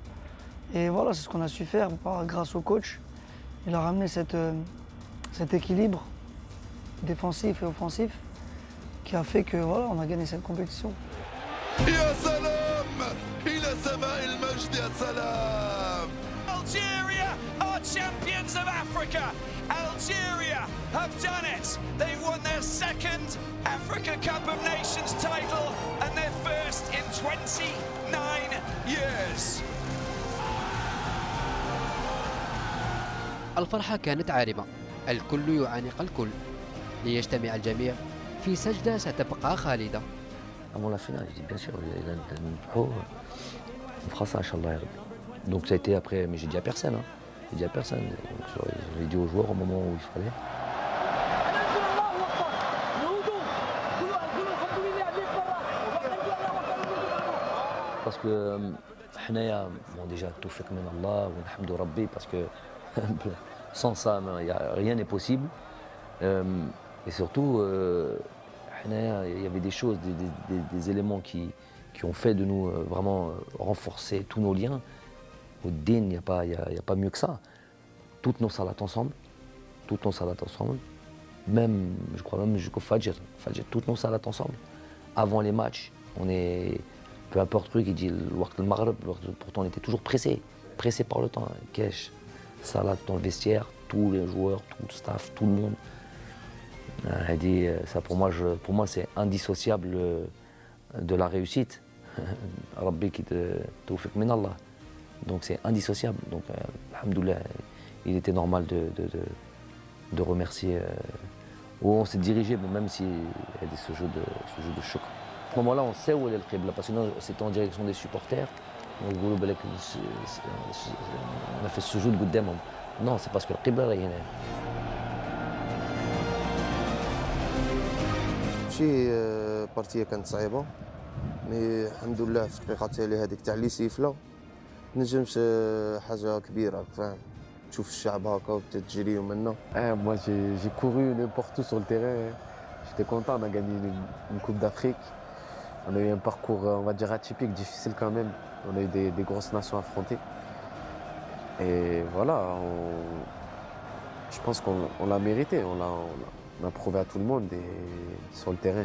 Et voilà, c'est ce qu'on a su faire grâce au coach. Il a ramené cet équilibre défensif et offensif qui a fait que voilà, on a gagné cette compétition. يا سلام إلى سماء المجد يا سلام. Algeria are champions of Africa. Algeria have done it. They won their 2nd Africa Cup of Nations title and their first in 29 years. الفرحة كانت عارمة، الكل يعانق الكل، ليجتمع الجميع في سجدة ستبقى خالدة. Avant la finale, je dis bien sûr, on fera ça, Inch'Allah. Donc ça a été après, mais j'ai dit à personne. Hein. J'ai dit à personne. Donc, je l'ai dit aux joueurs au moment où il fallait. Parce que, bon, déjà, tout fait comme Allah, alhamdou Rabbi, parce que sans ça, rien n'est possible. Et surtout, il y avait des choses, des éléments qui ont fait de nous vraiment renforcer tous nos liens. Au din, il n'y a pas mieux que ça. Toutes nos salats ensemble, même, je crois même jusqu'au Fajr, toutes nos salats ensemble. Avant les matchs, on est, peu importe le truc, il dit le Waqt al-Maghrib, pourtant on était toujours pressé par le temps. Kesh, salat dans le vestiaire, tous les joueurs, tout le staff, tout le monde. Elle dit, ça pour moi c'est indissociable de la réussite. Rabbi qui te tawfiq min Allah. Donc c'est indissociable. Donc alhamdoulilah, il était normal de remercier où on s'est dirigé, même s'il y a ce jeu de choc. À ce moment-là, on sait où est le qibla, parce que sinon c'était en direction des supporters. On a fait ce jeu de Goudem. Non, c'est parce que le qibla là, il y en a. ماشي بارتيه كانت صعيبه مي الحمد لله في الدقيقه التالي هذيك تاع لي سيفله نجمش حاجه كبيره فاهم تشوف الشعب هكا وتجري ومنا. Moi j'ai couru n'importe où sur le terrain. J'étais content, on a gagné une Coupe d'Afrique. On a eu un parcours, on va dire, atypique, difficile quand même. On a eu des grosses nations affrontées. Et voilà, je pense qu'on l'a mérité. On a prouvé à tout le monde. Et sur le terrain,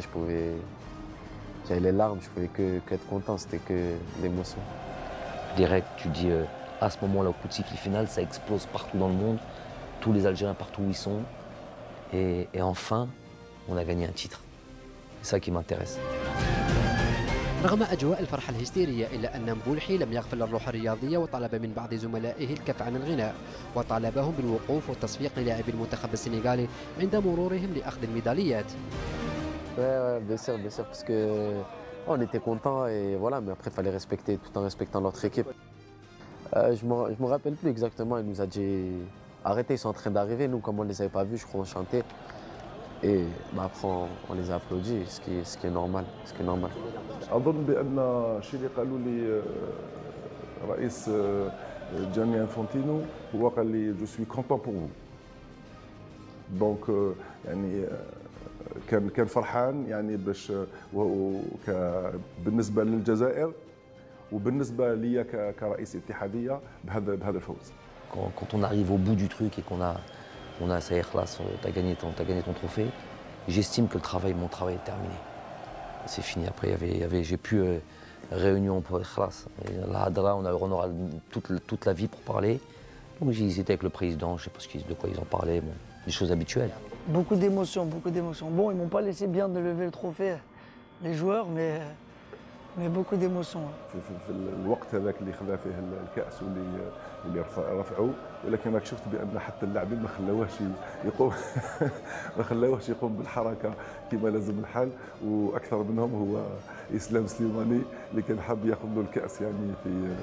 j'avais les larmes, je pouvais que être content, c'était que l'émotion. Direct, tu dis, à ce moment-là, au coup de sifflet final, ça explose partout dans le monde. Tous les Algériens, partout où ils sont. Et enfin, on a gagné un titre. C'est ça qui m'intéresse. رغم أجواء الفرحة الهستيرية إلا أن مبولحي لم يغفل الروح الرياضية وطلب من بعض زملائه الكف عن الغناء وطالبهم بالوقوف والتصفيق للاعبي المنتخب السنغالي عند مرورهم لأخذ الميداليات. Ouais, bien sûr, parce que on était contents et voilà, mais après il fallait respecter tout en respectant notre équipe. Je me rappelle plus exactement, il nous a dit arrêtez, ils sont en train d'arriver, nous comme on ne les avait pas vus, je crois on chantait. Et après on les a applaudis, ce qui est normal. أظن بأن الشيء اللي قالوا لي رئيس جاني انفونتينو هو قال لي جو سوي كونتون بور فو دونك يعني كان فرحان يعني باش بالنسبه للجزائر وبالنسبه ليا كرئيس اتحاديه بهذا الفوز. Quand on arrive au bout du truc et on a ça y est, t'as gagné ton trophée, j'estime que mon travail est terminé. C'est fini. Après, j'ai plus réunion pour khlas. La hadra, on aura toute la vie pour parler. Donc ils étaient avec le président, je sais pas de quoi ils en parlaient, bon, des choses habituelles. Beaucoup d'émotions. Bon, ils m'ont pas laissé bien de lever le trophée, les joueurs, mais beaucoup d'émotions. في الوقت هذاك اللي خذا فيه الكأس واللي رفعوه، ولكن راك شفت بأن حتى اللاعبين ما خلاوهش يقوم بالحركة كما لازم الحال، وأكثر منهم هو إسلام سليماني اللي كان حاب ياخذ له الكأس يعني في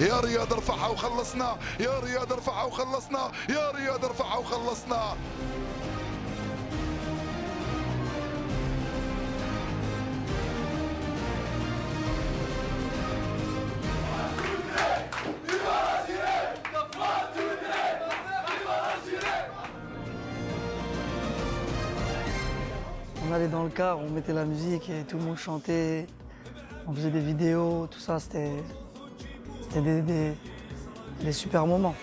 يا رياض ارفعها وخلصنا، يا رياض ارفعها وخلصنا، يا رياض ارفعها وخلصنا. On allait dans le car, on mettait la musique et tout le monde chantait, on faisait des vidéos, tout ça, c'était des super moments.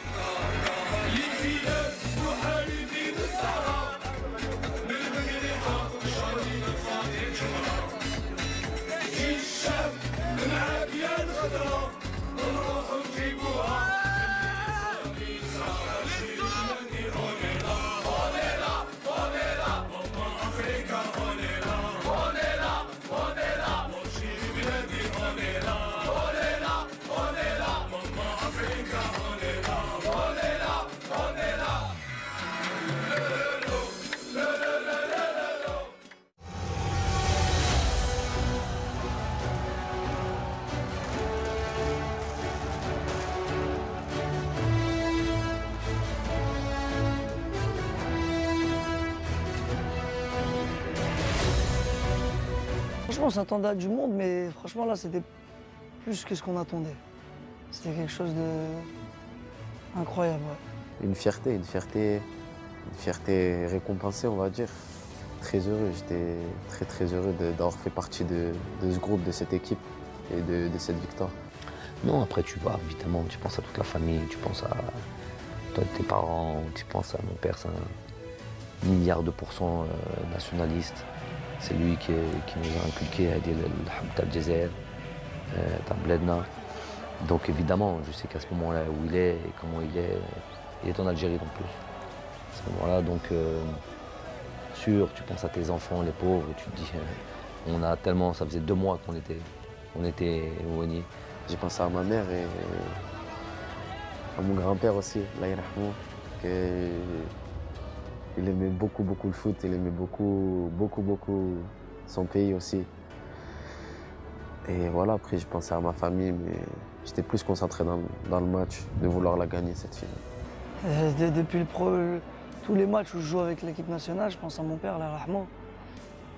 Franchement, on s'attendait à du monde, mais franchement, là, c'était plus que ce qu'on attendait. C'était quelque chose d'incroyable. Ouais. Une fierté récompensée, on va dire. Très heureux, j'étais très heureux d'avoir fait partie de ce groupe, de cette équipe et de cette victoire. Non, après tu vas, évidemment, tu penses à toute la famille, tu penses à toi, tes parents, tu penses à mon père, c'est un milliard de % nationaliste. C'est lui qui nous a inculqué à dire le Habta al-Jazair, Tabledna. Donc évidemment, je sais qu'à ce moment-là où il est et comment il est en Algérie en plus. À ce moment-là, donc sûr, tu penses à tes enfants, les pauvres, et tu te dis, on a tellement, ça faisait 2 mois qu'on était éloignés. J'ai pensé à ma mère et à mon grand-père aussi, Allah yarhamou, il aimait beaucoup le foot, il aimait beaucoup son pays aussi. Et voilà, après je pensais à ma famille, mais j'étais plus concentré dans le match, de vouloir la gagner cette finale. Depuis tous les matchs où je joue avec l'équipe nationale, je pense à mon père, Allah yarhamou.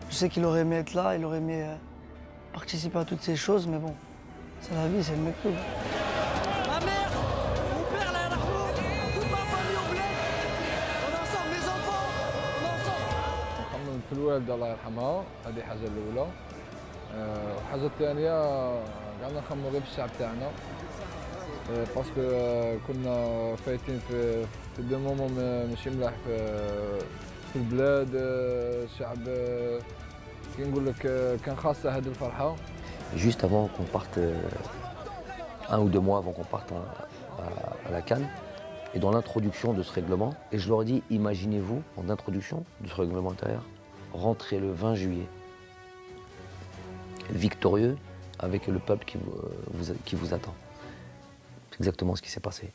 Je sais qu'il aurait aimé être là, il aurait aimé participer à toutes ces choses, mais bon, c'est la vie, c'est le mec tout. Ma mère, mon père, Allah yarhamou, toute ma famille au bled, on est ensemble, mes enfants, on est ensemble. نخمم في الوالدة الله يرحمها، هذه حاجة الأولى. الحاجة الثانية قعدنا نخمموا غير في الشعب تاعنا. باسكو كنا فايتين في دو مومون ماشي ملاح في البلاد. الشعب كي نقول لك كان خاصة هذه الفرحة. Juste avant qu'on parte, 1 ou 2 mois avant qu'on parte à la CAN, et dans l'introduction de ce règlement, et je leur dis, imaginez-vous, en introduction de ce règlement intérieur, rentrer le 20 juillet, victorieux avec le peuple qui vous attend. C'est exactement ce qui s'est passé.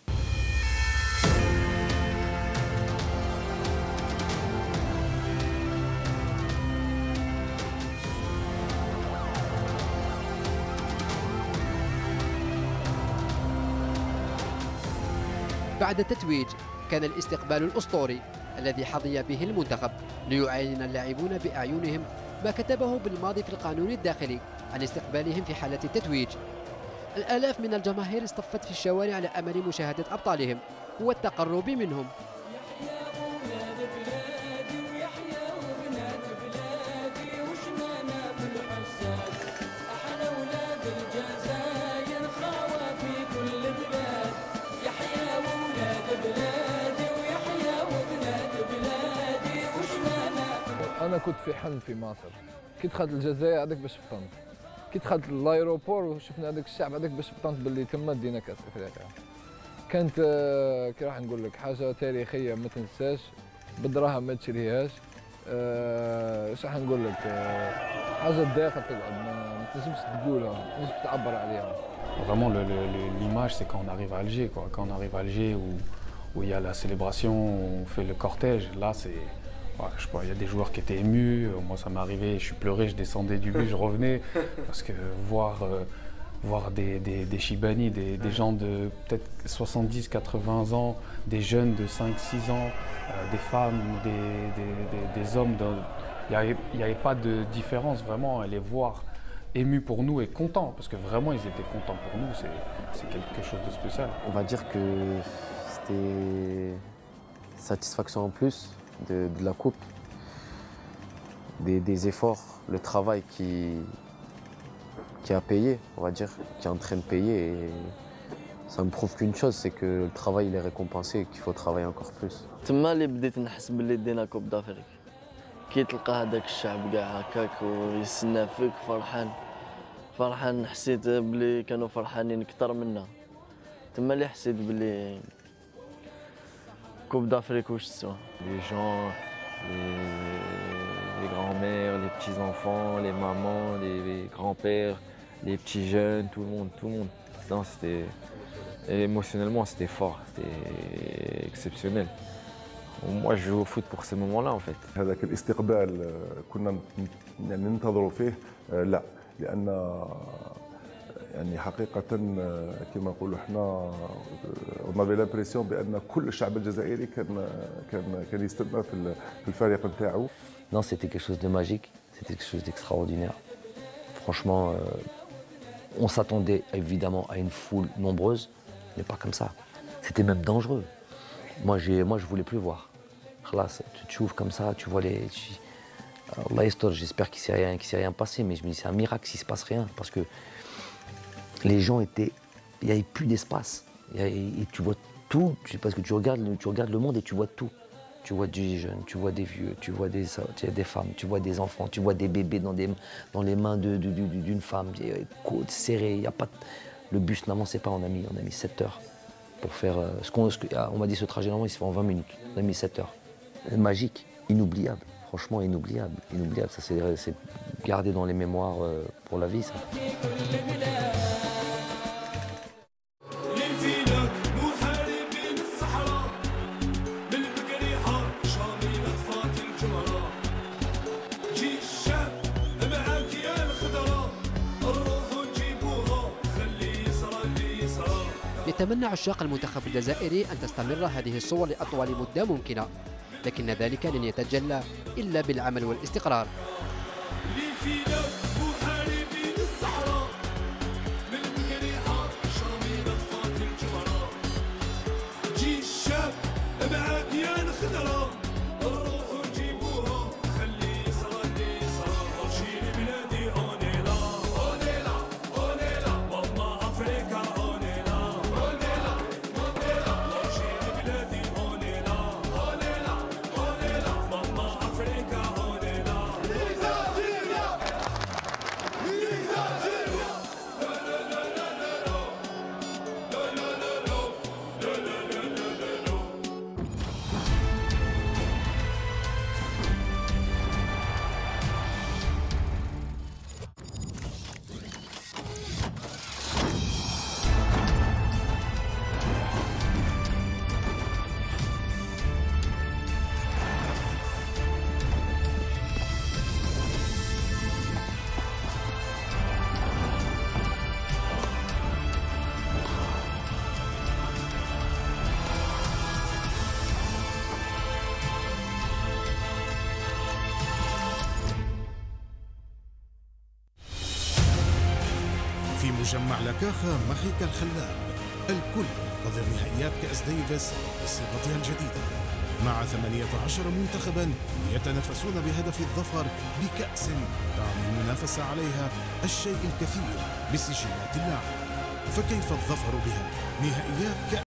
بعد التتويج كان الاستقبال الأسطوري الذي حظي به المنتخب ليعاين اللاعبون بأعينهم ما كتبه بالماضي في القانون الداخلي عن استقبالهم في حالة التتويج. الآلاف من الجماهير اصطفت في الشوارع على أمل مشاهدة أبطالهم والتقرب منهم. انا كنت في حلم في مصر، كي دخلت الجزائر هذاك باش فطنت، كي دخلت لايروبور وشفنا هذاك الشعب هذاك باش فطنت باللي تما دينا كاس افريقيا. كانت كي راح نقول لك حاجه تاريخيه ما تنساش، بالدراهم ما تشريهاش. اش راح نقول لك، حاجه داخل تقعد ما تنجمش تقولها، ما تنجمش تعبر عليها. Vraiment, l'image, c'est quand on arrive à Alger, quoi. Quand on arrive à Alger où il y a la célébration, on fait le cortège. Là, c'est, je sais pas, il y a des joueurs qui étaient émus. Moi, ça m'est arrivé, je suis pleuré, je descendais du bus, je revenais parce que voir des Chibani, des gens de peut-être 70, 80 ans, des jeunes de 5, 6 ans, des femmes, des hommes, il n'y avait pas de différence vraiment à les voir émus pour nous et contents, parce que vraiment ils étaient contents pour nous, c'est quelque chose de spécial. On va dire que c'était satisfaction en plus de la coupe, des efforts, le travail qui a payé, on va dire, qui est en train de payer. Et ça me prouve qu'une chose, c'est que le travail il est récompensé et qu'il faut travailler encore plus. تما اللي بديت نحس باللي دينا كوب دافريك، كي تلقى هذاك الشعب كاع هكاك ويستنى فيك فرحان، حسيت بلي كانوا فرحانين اكثر منا. تما اللي حسيت بلي كوب دافريك واش تسوى. Les gens, les grands-mères, les petits-enfants, les mamans, les grands-pères, les petits jeunes, tout le monde. Non, c'était émotionnellement c'était fort, c'était exceptionnel. Moi je joue au foot pour ces moments-là en fait. هذاك الاستقبال كنا يعني ننتظروا فيه لا، لأن يعني حقيقة كما نقولوا احنا on avait l'impression بأن كل الشعب الجزائري كان يستنى في الفريق نتاعو. Non, c'était quelque chose de magique, c'était quelque chose d'extraordinaire. Franchement, on s'attendait évidemment à une foule nombreuse, mais pas comme ça. C'était même dangereux. Moi, je voulais plus voir. Là, tu ouvres comme ça, tu vois les. Allah Estor, j'espère qu'il s'est rien passé, mais je me dis c'est un miracle s'il se passe rien, parce que les gens étaient, il n'y avait plus d'espace. Et tu vois tout, parce que tu regardes le monde et tu vois tout. Tu vois des jeunes, tu vois des vieux, tu vois des femmes, tu vois des enfants, tu vois des bébés dans les mains d'une femme, côtes serrées, y a pas. Le bus n'avançait pas, on a mis 7 heures pour faire on m'a dit ce trajet normalement il se fait en 20 minutes. On a mis 7 heures. Magique, inoubliable, franchement inoubliable, ça c'est gardé dans les mémoires pour la vie ça. يتمنى عشاق المنتخب الجزائري أن تستمر هذه الصور لأطول مدة ممكنة، لكن ذلك لن يتجلى إلا بالعمل والاستقرار. في مجمع لاكاخا محيك الخلاب الكل ينتظر نهائيات كأس ديفيس بصيغتها الجديدة مع 18 منتخبا يتنافسون بهدف الظفر بكأس تعني المنافسة عليها الشيء الكثير بسجلات اللاعب. فكيف الظفر بها؟ نهائيات كأس